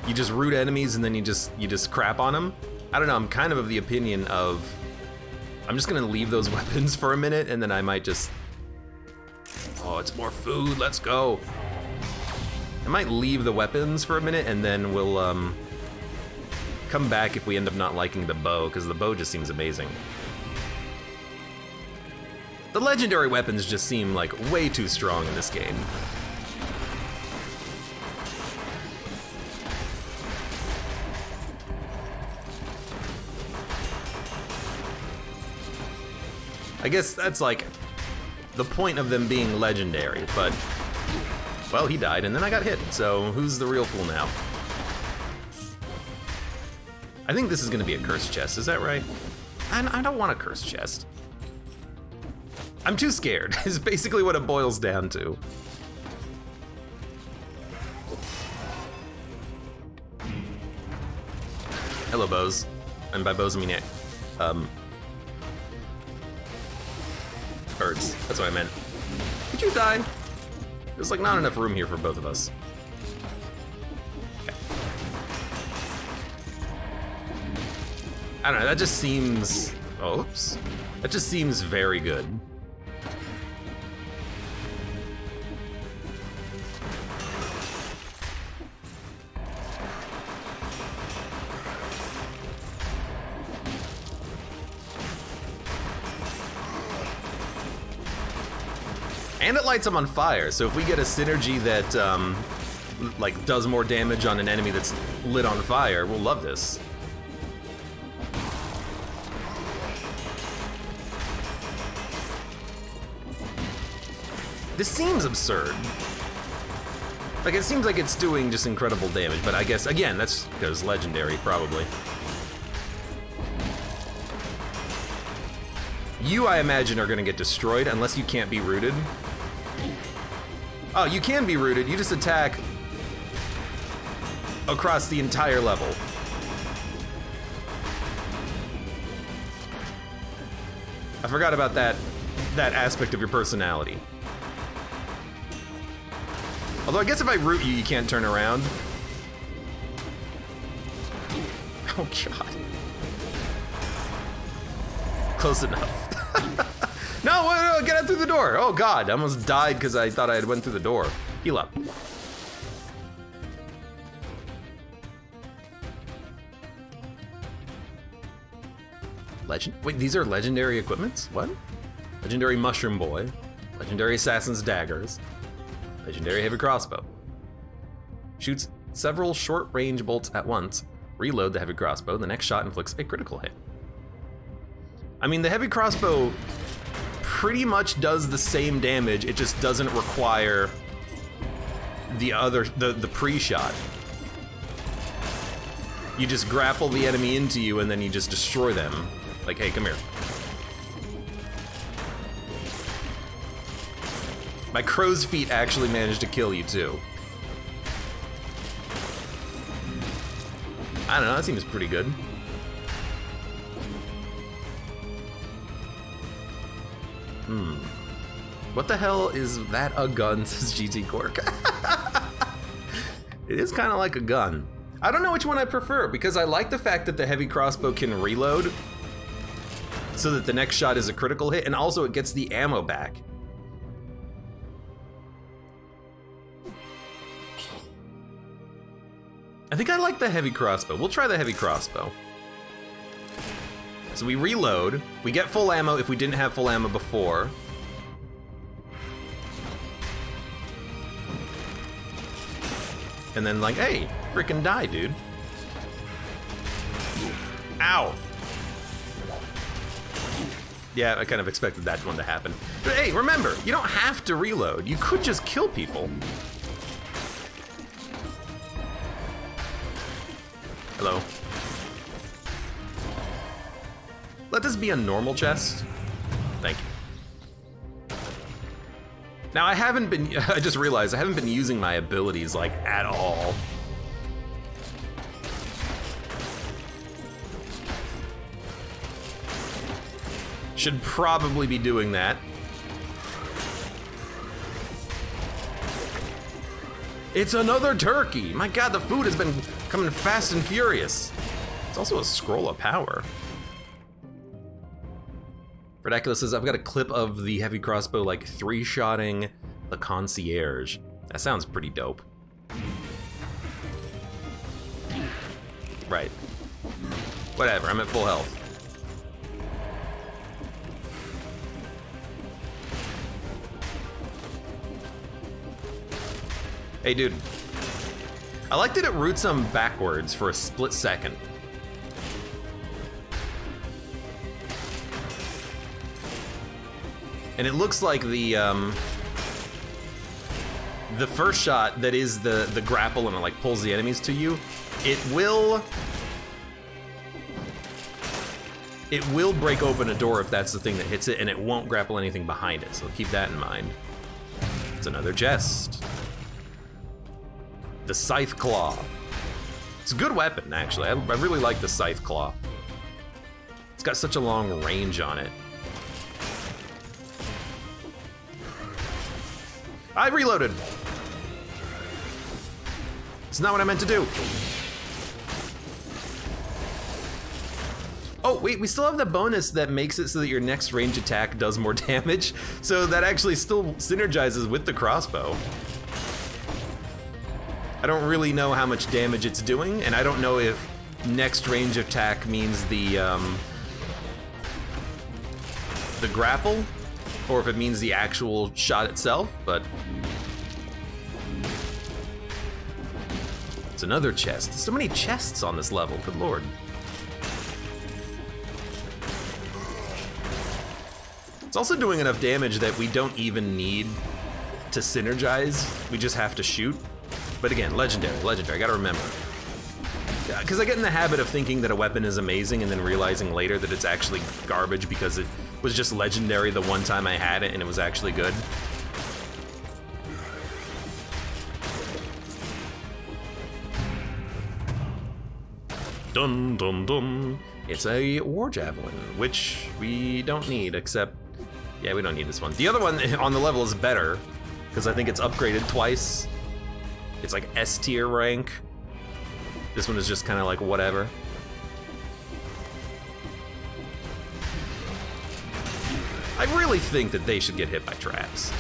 You just root enemies and then you just crap on them. I don't know, I'm kind of the opinion of, I'm just gonna leave those weapons for a minute and then I might just, oh, it's more food, let's go. I might leave the weapons for a minute and then we'll come back if we end up not liking the bow, because the bow just seems amazing. The legendary weapons just seem like way too strong in this game. I guess that's like the point of them being legendary, but well, he died and then I got hit, so who's the real fool now? I think this is gonna be a cursed chest, is that right? I don't want a cursed chest. I'm too scared, is basically what it boils down to. Hello, bows. And by bows I mean birds. That's what I meant. Did you die? There's like not enough room here for both of us. Okay. I don't know, that just seems... Oops. That just seems very good. And it lights them on fire, so if we get a synergy that like does more damage on an enemy that's lit on fire, we'll love this. This seems absurd. Like, it seems like it's doing just incredible damage, but I guess, again, that's because legendary, probably. You, I imagine, are gonna get destroyed unless you can't be rooted. Oh, you can be rooted, you just attack across the entire level. I forgot about that aspect of your personality. Although I guess if I root you, you can't turn around. Oh god. Close enough. No, get out through the door. Oh god, I almost died because I thought I had went through the door. Heal up. Wait, these are legendary equipments? What? Legendary mushroom boy. Legendary assassin's daggers. Legendary heavy crossbow. Shoots several short-range bolts at once. Reload the heavy crossbow. The next shot inflicts a critical hit. I mean, the heavy crossbow pretty much does the same damage. It just doesn't require the pre-shot. You just grapple the enemy into you and then you just destroy them. Like, hey, come here. My crow's feet actually managed to kill you too. I don't know, that seems pretty good. What the hell is that a gun, says GT Cork? It is kind of like a gun. I don't know which one I prefer, because I like the fact that the heavy crossbow can reload so that the next shot is a critical hit, and also it gets the ammo back. I think I like the heavy crossbow. We'll try the heavy crossbow. So we reload, we get full ammo if we didn't have full ammo before. And then like, hey, freaking die, dude. Ow. Yeah, I kind of expected that one to happen. But hey, remember, you don't have to reload. You could just kill people. Hello. Let this be a normal chest. Thank you. Now I haven't been, I just realized I haven't been using my abilities like at all. Should probably be doing that. It's another turkey. My god, the food has been coming fast and furious. It's also a scroll of power. Redacula says, I've got a clip of the heavy crossbow like 3-shotting the concierge. That sounds pretty dope. Right. Whatever, I'm at full health. Hey, dude. I like that it roots them backwards for a split second. And it looks like the first shot that is the grapple and it like pulls the enemies to you, it will break open a door if that's the thing that hits it, and it won't grapple anything behind it, so keep that in mind. It's another chest. The Scythe Claw. It's a good weapon, actually. I really like the Scythe Claw. It's got such a long range on it. I reloaded. It's not what I meant to do. Oh, wait, we still have the bonus that makes it so that your next range attack does more damage. So that actually still synergizes with the crossbow. I don't really know how much damage it's doing, and I don't know if next range attack means the grapple, or if it means the actual shot itself, but it's another chest. There's so many chests on this level, good lord. It's also doing enough damage that we don't even need to synergize, we just have to shoot. But again, legendary, I gotta remember. Because I get in the habit of thinking that a weapon is amazing and then realizing later that it's actually garbage because it was just legendary the one time I had it and it was actually good. Dun dun dun. It's a war javelin, which we don't need, except, yeah, we don't need this one. The other one on the level is better, because I think it's upgraded twice. It's like S tier rank. This one is just kind of like whatever. I really think that they should get hit by traps.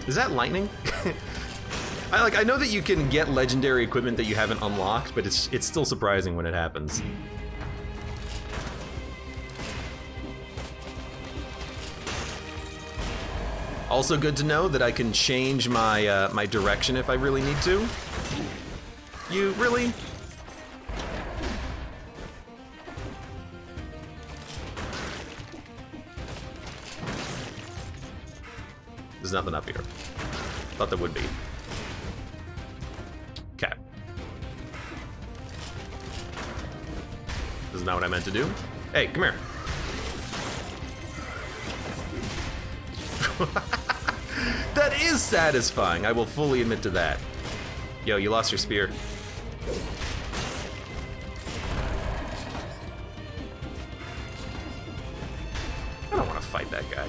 Is that lightning? I know that you can get legendary equipment that you haven't unlocked, but it's still surprising when it happens. Also good to know that I can change my my direction if I really need to. You really? There's nothing up here. Thought there would be. Okay. This is not what I meant to do. Hey, come here. That is satisfying, I will fully admit to that. Yo, you lost your spear. I don't want to fight that guy.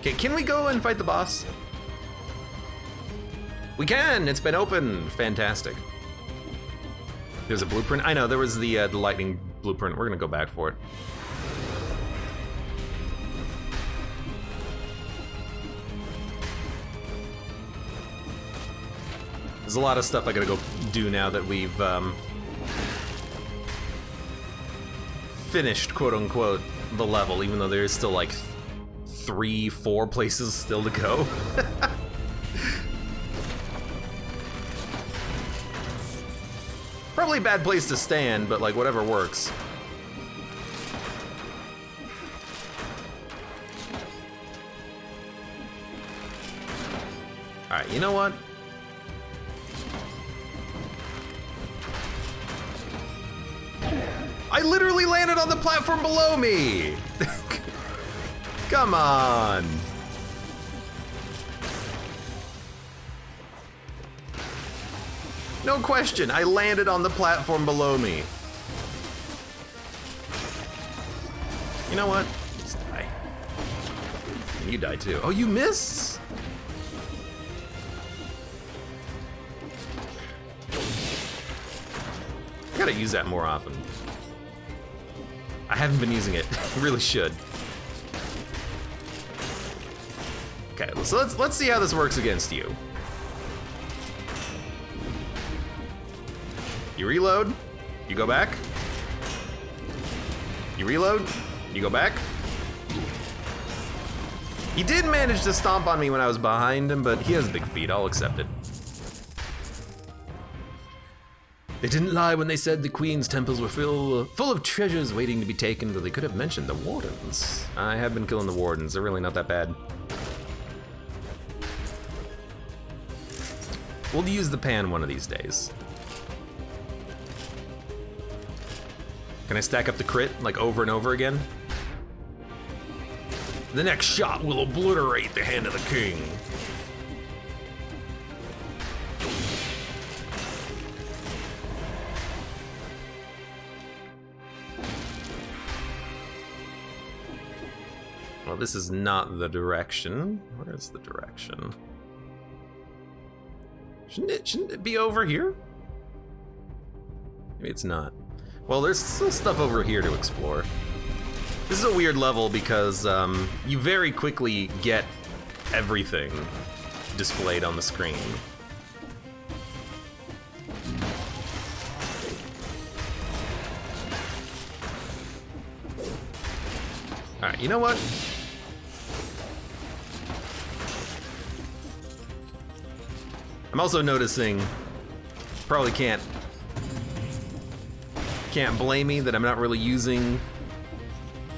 Okay, can we go and fight the boss? We can! It's been open! Fantastic. There's a blueprint. I know, there was the lightning blueprint. We're gonna go back for it. There's a lot of stuff I gotta go do now that we've finished, quote unquote, the level, even though there's still like 3-4 places still to go. Probably a bad place to stand, but like whatever works. All right, you know what? I literally landed on the platform below me! Come on! No question, I landed on the platform below me. You know what? Just die. You die too. Oh, you missed? I gotta use that more often. I haven't been using it. I really should. Okay, so let's see how this works against you. You reload, you go back. You reload, you go back. He did manage to stomp on me when I was behind him, but he has big feet, I'll accept it. They didn't lie when they said the Queen's temples were full of treasures waiting to be taken, though they could have mentioned the wardens. I have been killing the wardens, they're really not that bad. We'll use the pan one of these days. Can I stack up the crit, like over and over again? The next shot will obliterate the hand of the king. Well, this is not the direction. Where is the direction? Shouldn't it be over here? Maybe it's not. Well, there's still stuff over here to explore. This is a weird level because you very quickly get everything displayed on the screen. All right, you know what? I'm also noticing, probably can't blame me that I'm not really using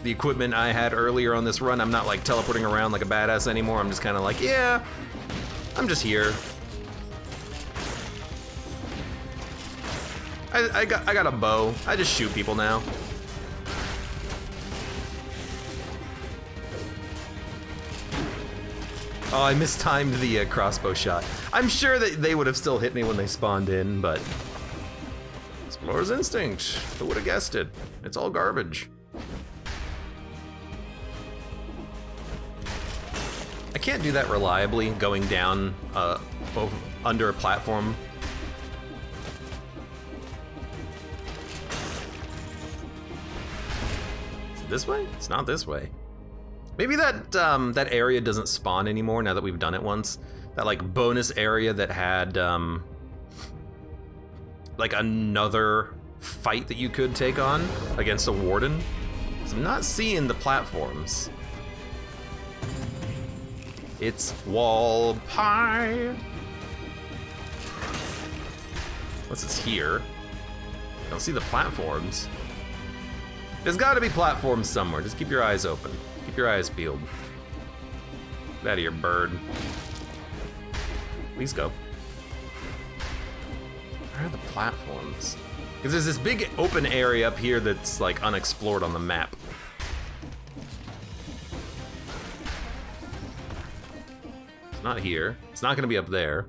the equipment I had earlier on this run. I'm not like teleporting around like a badass anymore. I'm just kind of like, yeah, I'm just here. I got a bow. I just shoot people now. Oh, I mistimed the crossbow shot. I'm sure that they would have still hit me when they spawned in, but explorer's instinct. Who would have guessed it? It's all garbage. I can't do that reliably, going down under a platform. Is it this way? It's not this way. Maybe that that area doesn't spawn anymore now that we've done it once. That like bonus area that had like another fight that you could take on against a warden. So I'm not seeing the platforms. It's wall pie. Unless it's here. I don't see the platforms. There's gotta be platforms somewhere. Just keep your eyes open. Keep your eyes peeled. Get out of here, bird. Please go. Where are the platforms? Because there's this big open area up here that's like unexplored on the map. It's not here. It's not gonna be up there.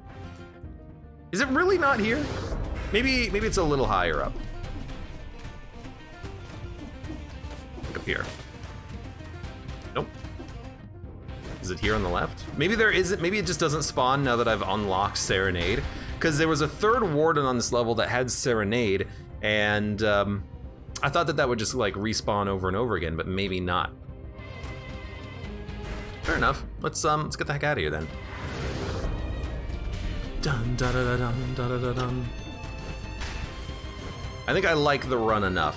Is it really not here? Maybe it's a little higher up. Like up here. Nope. Is it here on the left? Maybe there isn't. Maybe it just doesn't spawn now that I've unlocked Serenade. Because there was a third warden on this level that had Serenade, and I thought that would just like respawn over and over again, but maybe not. Fair enough. Let's get the heck out of here then. Dun da da da dun da da da dun. I think I like the run enough.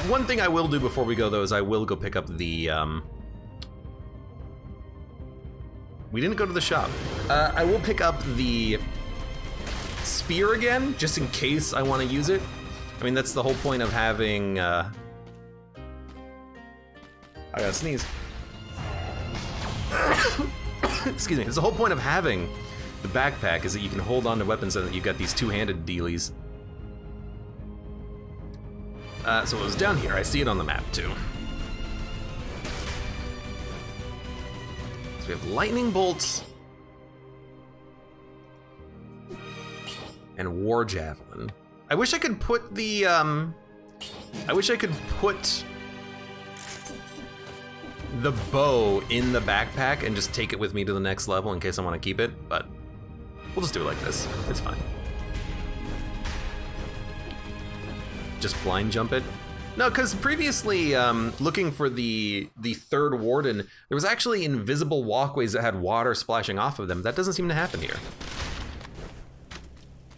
One thing I will do before we go though is I will go pick up the we didn't go to the shop. I will pick up the spear again, just in case I want to use it. I mean, that's the whole point of having, I gotta sneeze. Excuse me, it's the whole point of having the backpack is that you can hold on to weapons so that you've got these two-handed dealies. So it was down here, I see it on the map too. We have lightning bolts and war javelin. I wish I could put the the bow in the backpack and just take it with me to the next level in case I want to keep it, but we'll just do it like this. It's fine. Just blind jump it. No, because previously, looking for the third warden, there was actually invisible walkways that had water splashing off of them. That doesn't seem to happen here.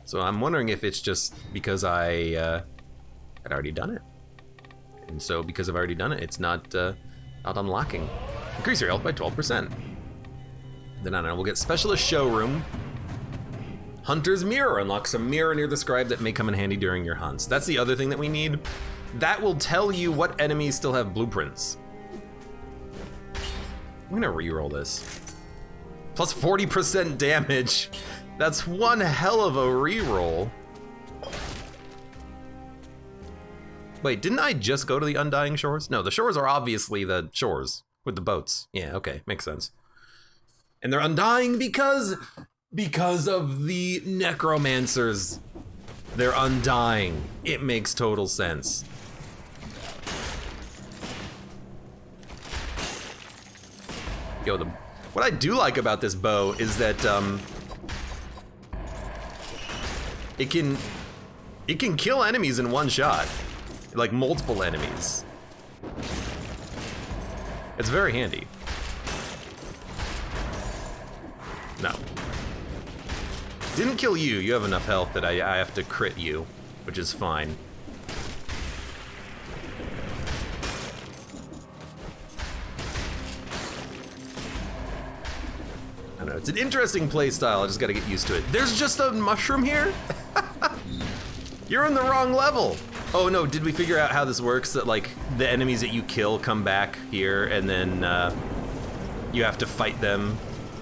So I'm wondering if it's just because I had already done it. And so because I've already done it, it's not unlocking. Increase your health by 12%. Then I don't know, we'll get Specialist Showroom. Hunter's Mirror unlocks a mirror near the scribe that may come in handy during your hunts. That's the other thing that we need. That will tell you what enemies still have blueprints. I'm gonna reroll this. Plus 40% damage. That's one hell of a reroll. Wait, didn't I just go to the Undying Shores? No, the shores are obviously the shores with the boats. Yeah, okay, makes sense. And they're undying because of the necromancers. They're undying. It makes total sense. Yo, what I do like about this bow is that it can kill enemies in one shot, like multiple enemies. It's very handy. No. Didn't kill you. You have enough health that I have to crit you, which is fine. I don't know, it's an interesting play style. I just gotta get used to it. There's just a mushroom here? You're in the wrong level. Oh no, did we figure out how this works? That like the enemies that you kill come back here and then you have to fight them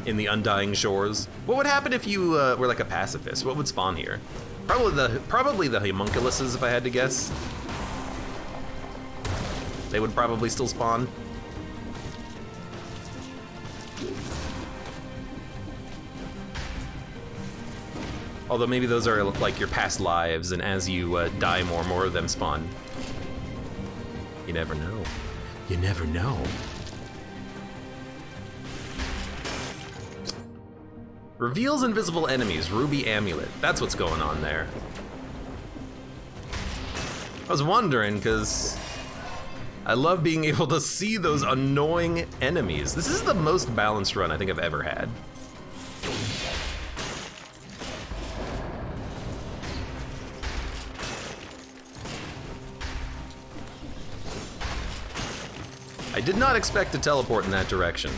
in the Undying Shores. What would happen if you were like a pacifist? What would spawn here? Probably the homunculuses, if I had to guess. They would probably still spawn. Although maybe those are like your past lives, and as you die more of them spawn. You never know. You never know. Reveals invisible enemies, Ruby Amulet. That's what's going on there. I was wondering, because I love being able to see those annoying enemies. This is the most balanced run I think I've ever had. I did not expect to teleport in that direction.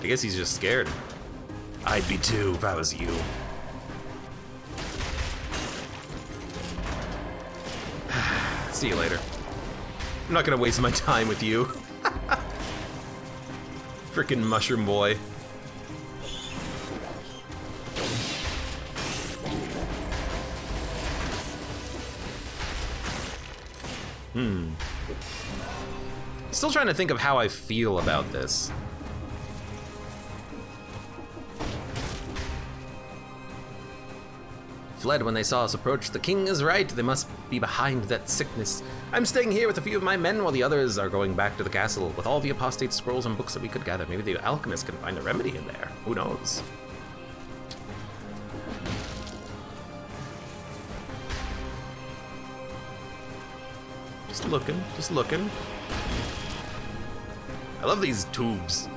I guess he's just scared. I'd be too if I was you. See you later. I'm not gonna waste my time with you. Frickin' mushroom boy. Still trying to think of how I feel about this. Fled when they saw us approach. The king is right. They must be behind that sickness. I'm staying here with a few of my men while the others are going back to the castle with all the apostate scrolls and books that we could gather. Maybe the alchemist can find a remedy in there. Who knows? Just looking, just looking. I love these tubes.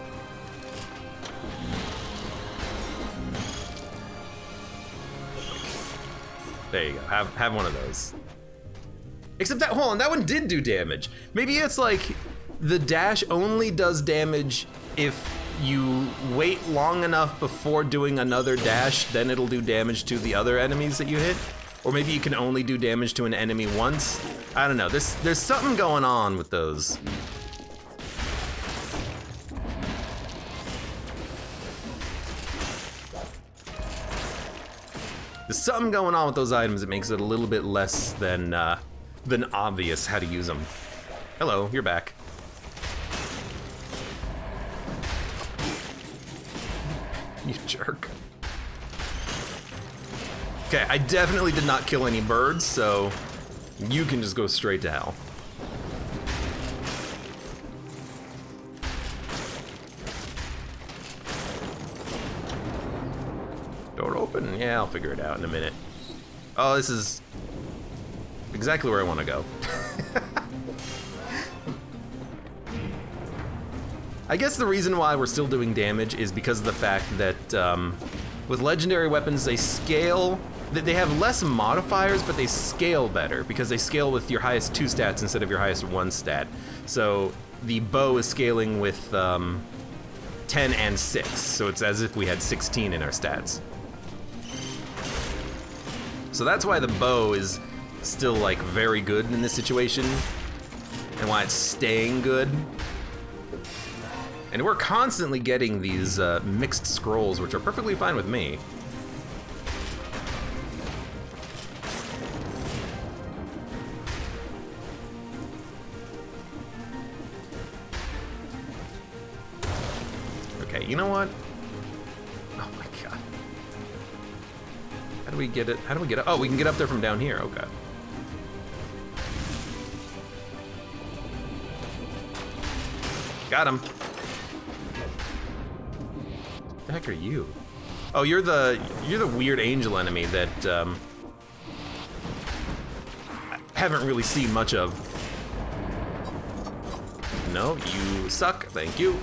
There you go, have one of those. Except that, hold on, that one did do damage. Maybe it's like the dash only does damage if you wait long enough before doing another dash, then it'll do damage to the other enemies that you hit. Or maybe you can only do damage to an enemy once. I don't know, there's something going on with those. There's something going on with those items that makes it a little bit less than obvious how to use them. Hello, you're back. You jerk. Okay, I definitely did not kill any birds, so you can just go straight to hell. Door open? Yeah, I'll figure it out in a minute. Oh, this is exactly where I want to go. I guess the reason why we're still doing damage is because of the fact that with legendary weapons, they scale, they have less modifiers, but they scale better because they scale with your highest 2 stats instead of your highest 1 stat. So the bow is scaling with 10 and 6, so it's as if we had 16 in our stats. So that's why the bow is still like very good in this situation, and why it's staying good. And we're constantly getting these mixed scrolls, which are perfectly fine with me. Okay, you know what? Oh my god. How do we get it? How do we get up? Oh, we can get up there from down here. Okay. Got him. What the heck are you? Oh, you're the weird angel enemy that I haven't really seen much of. No, you suck. Thank you.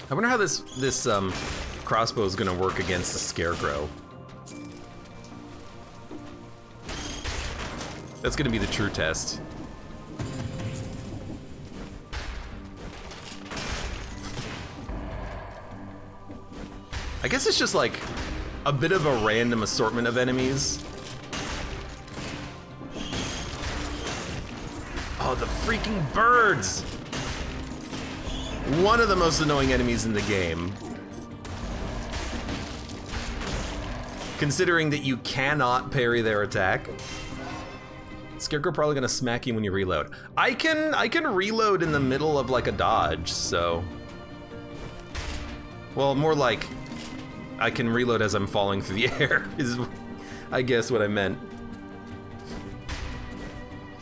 I wonder how this crossbow is gonna work against the scarecrow. That's gonna be the true test. I guess it's just like a bit of a random assortment of enemies. Oh, the freaking birds! One of the most annoying enemies in the game. Considering that you cannot parry their attack. Scarecrow probably gonna smack you when you reload. I can reload in the middle of like a dodge, so. Well, more like I can reload as I'm falling through the air, is I guess what I meant.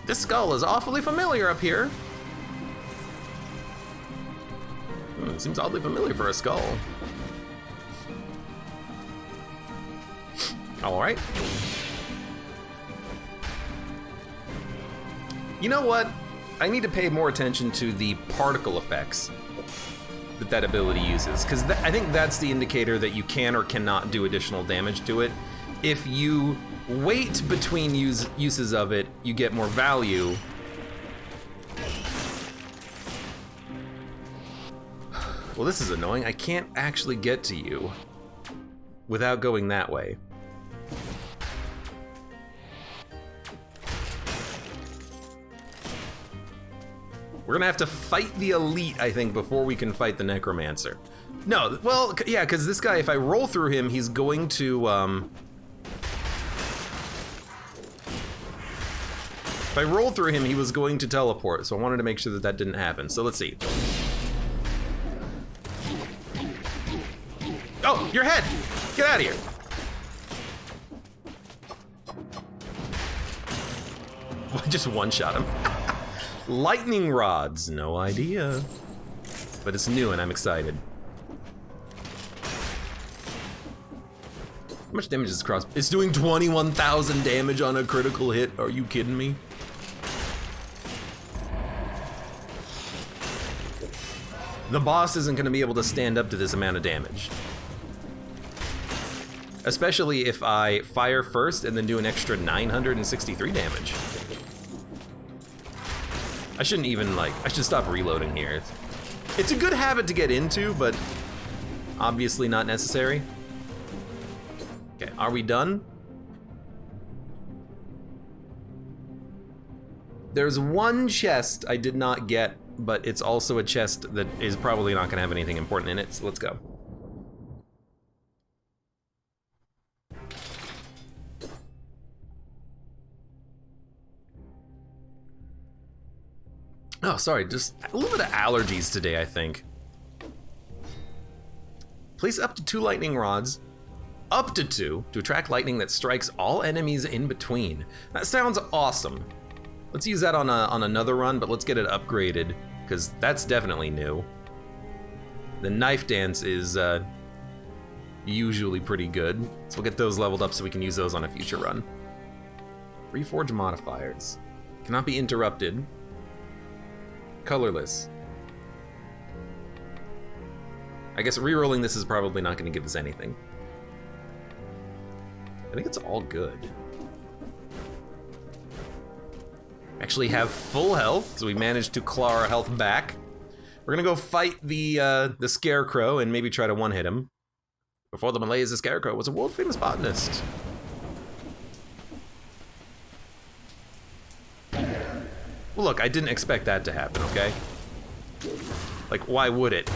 This skull is awfully familiar up here. Seems oddly familiar for a skull. All right. You know what? I need to pay more attention to the particle effects that ability uses, because I think that's the indicator that you can or cannot do additional damage to it. If you wait between uses of it, you get more value. Well, this is annoying. I can't actually get to you without going that way. We're gonna have to fight the elite, I think, before we can fight the necromancer. No, well, yeah, because this guy, if I roll through him, he's going to, if I roll through him, he was going to teleport, so I wanted to make sure that that didn't happen. So let's see. Oh, your head! Get out of here! I just one-shot him. Lightning rods, no idea. But it's new and I'm excited. How much damage is this cross? It's doing 21,000 damage on a critical hit. Are you kidding me? The boss isn't gonna be able to stand up to this amount of damage. Especially if I fire first and then do an extra 963 damage. I shouldn't even I should stop reloading here. It's a good habit to get into, but obviously not necessary. Okay, are we done? There's one chest I did not get, but it's also a chest that is probably not gonna have anything important in it, so let's go. Oh, sorry, just a little bit of allergies today, I think. Place up to 2 lightning rods, up to 2, to attract lightning that strikes all enemies in between. That sounds awesome. Let's use that on another run, but let's get it upgraded, because that's definitely new. The knife dance is usually pretty good, so we'll get those leveled up so we can use those on a future run. Reforge modifiers. Cannot be interrupted. colorless. I guess re-rolling this is probably not going to give us anything. I think it's all good. Actually have full health, so we managed to claw our health back. We're gonna go fight the Scarecrow and maybe try to one-hit him. Before the Malays, the Scarecrow was a world-famous botanist. Well, look, I didn't expect that to happen, okay? Like, why would it?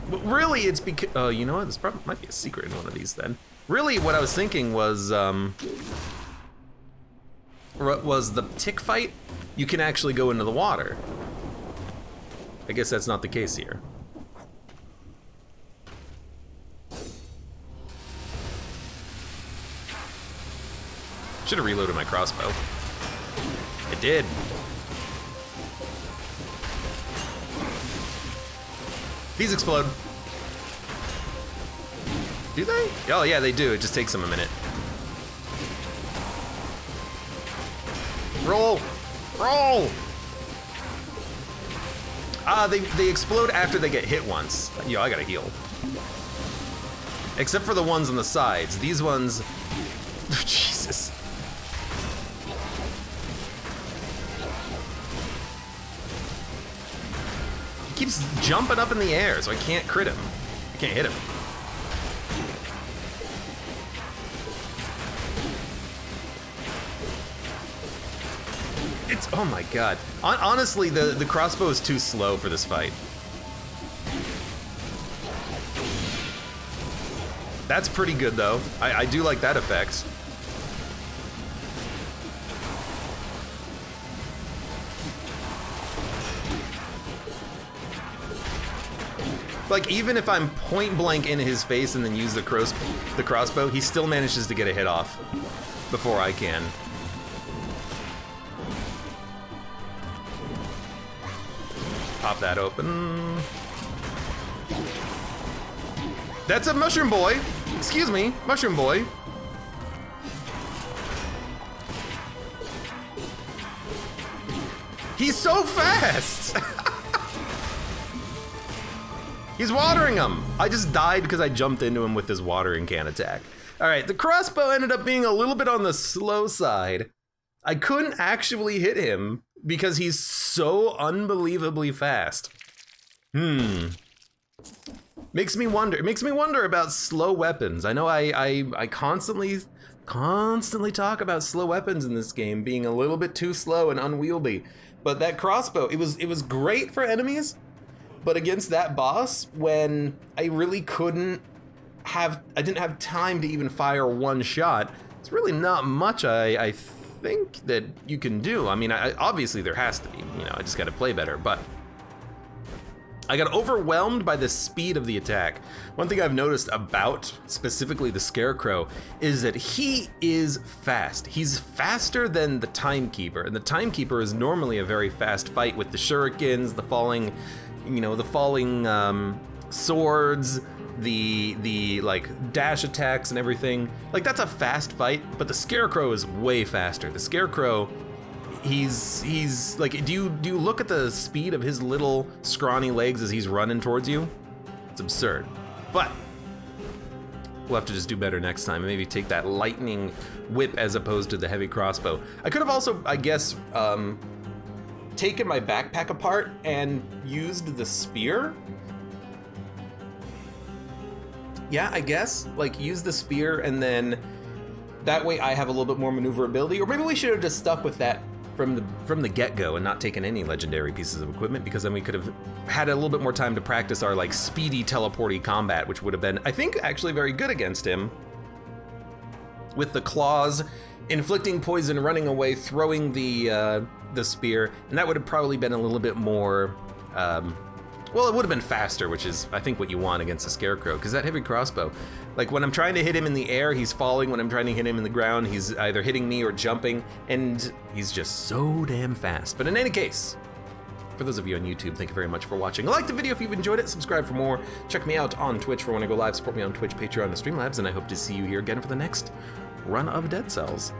But really, it's because, you know what? This probably might be a secret in one of these then. Really, what I was thinking was the tick fight, you can actually go into the water. I guess that's not the case here. Should have reloaded my crossbow. I did. These explode. Do they? Oh yeah, they do. It just takes them a minute. Roll! Roll! Ah, they explode after they get hit once. Yo, I gotta heal. Except for the ones on the sides. These ones... Jesus. He keeps jumping up in the air, so I can't crit him. I can't hit him. It's, oh my god. Honestly, the crossbow is too slow for this fight. That's pretty good though. I do like that effect. Like, even if I'm point blank in his face and then use the crossbow, he still manages to get a hit off before I can. Pop that open. That's a mushroom boy. Excuse me, mushroom boy. He's so fast. He's watering him. I just died because I jumped into him with his watering can attack. All right, the crossbow ended up being a little bit on the slow side. I couldn't actually hit him because he's so unbelievably fast. Makes me wonder. It makes me wonder about slow weapons. I know I constantly talk about slow weapons in this game being a little bit too slow and unwieldy. But that crossbow, it was great for enemies, but against that boss, when I really didn't have time to even fire one shot, it's really not much I think that you can do. I mean, obviously there has to be, you know, I just gotta play better, but I got overwhelmed by the speed of the attack. One thing I've noticed about specifically the Scarecrow is that he is fast. He's faster than the Timekeeper, and the Timekeeper is normally a very fast fight with the shurikens, the falling swords, the like dash attacks and everything. Like, that's a fast fight, but the Scarecrow is way faster. The Scarecrow, he's like, do you look at the speed of his little scrawny legs as he's running towards you? It's absurd. But we'll have to just do better next time and maybe take that lightning whip as opposed to the heavy crossbow. I could have also, I guess, taken my backpack apart and used the spear. Yeah, I guess, like, use the spear, and then that way I have a little bit more maneuverability. Or maybe we should have just stuck with that from the get-go and not taken any legendary pieces of equipment, because then we could have had a little bit more time to practice our, like, speedy teleporty combat, which would have been, I think, actually very good against him. With the claws, inflicting poison, running away, throwing the spear, and that would have probably been a little bit more, well, it would have been faster, which is, I think, what you want against a Scarecrow, because that heavy crossbow, like, when I'm trying to hit him in the air, he's falling. When I'm trying to hit him in the ground, he's either hitting me or jumping, and he's just so damn fast. But in any case, For those of you on YouTube, thank you very much for watching. Like the video if you've enjoyed it, subscribe for more. Check me out on Twitch for when I go live, support me on Twitch, Patreon, and Streamlabs, and I hope to see you here again for the next run of Dead Cells.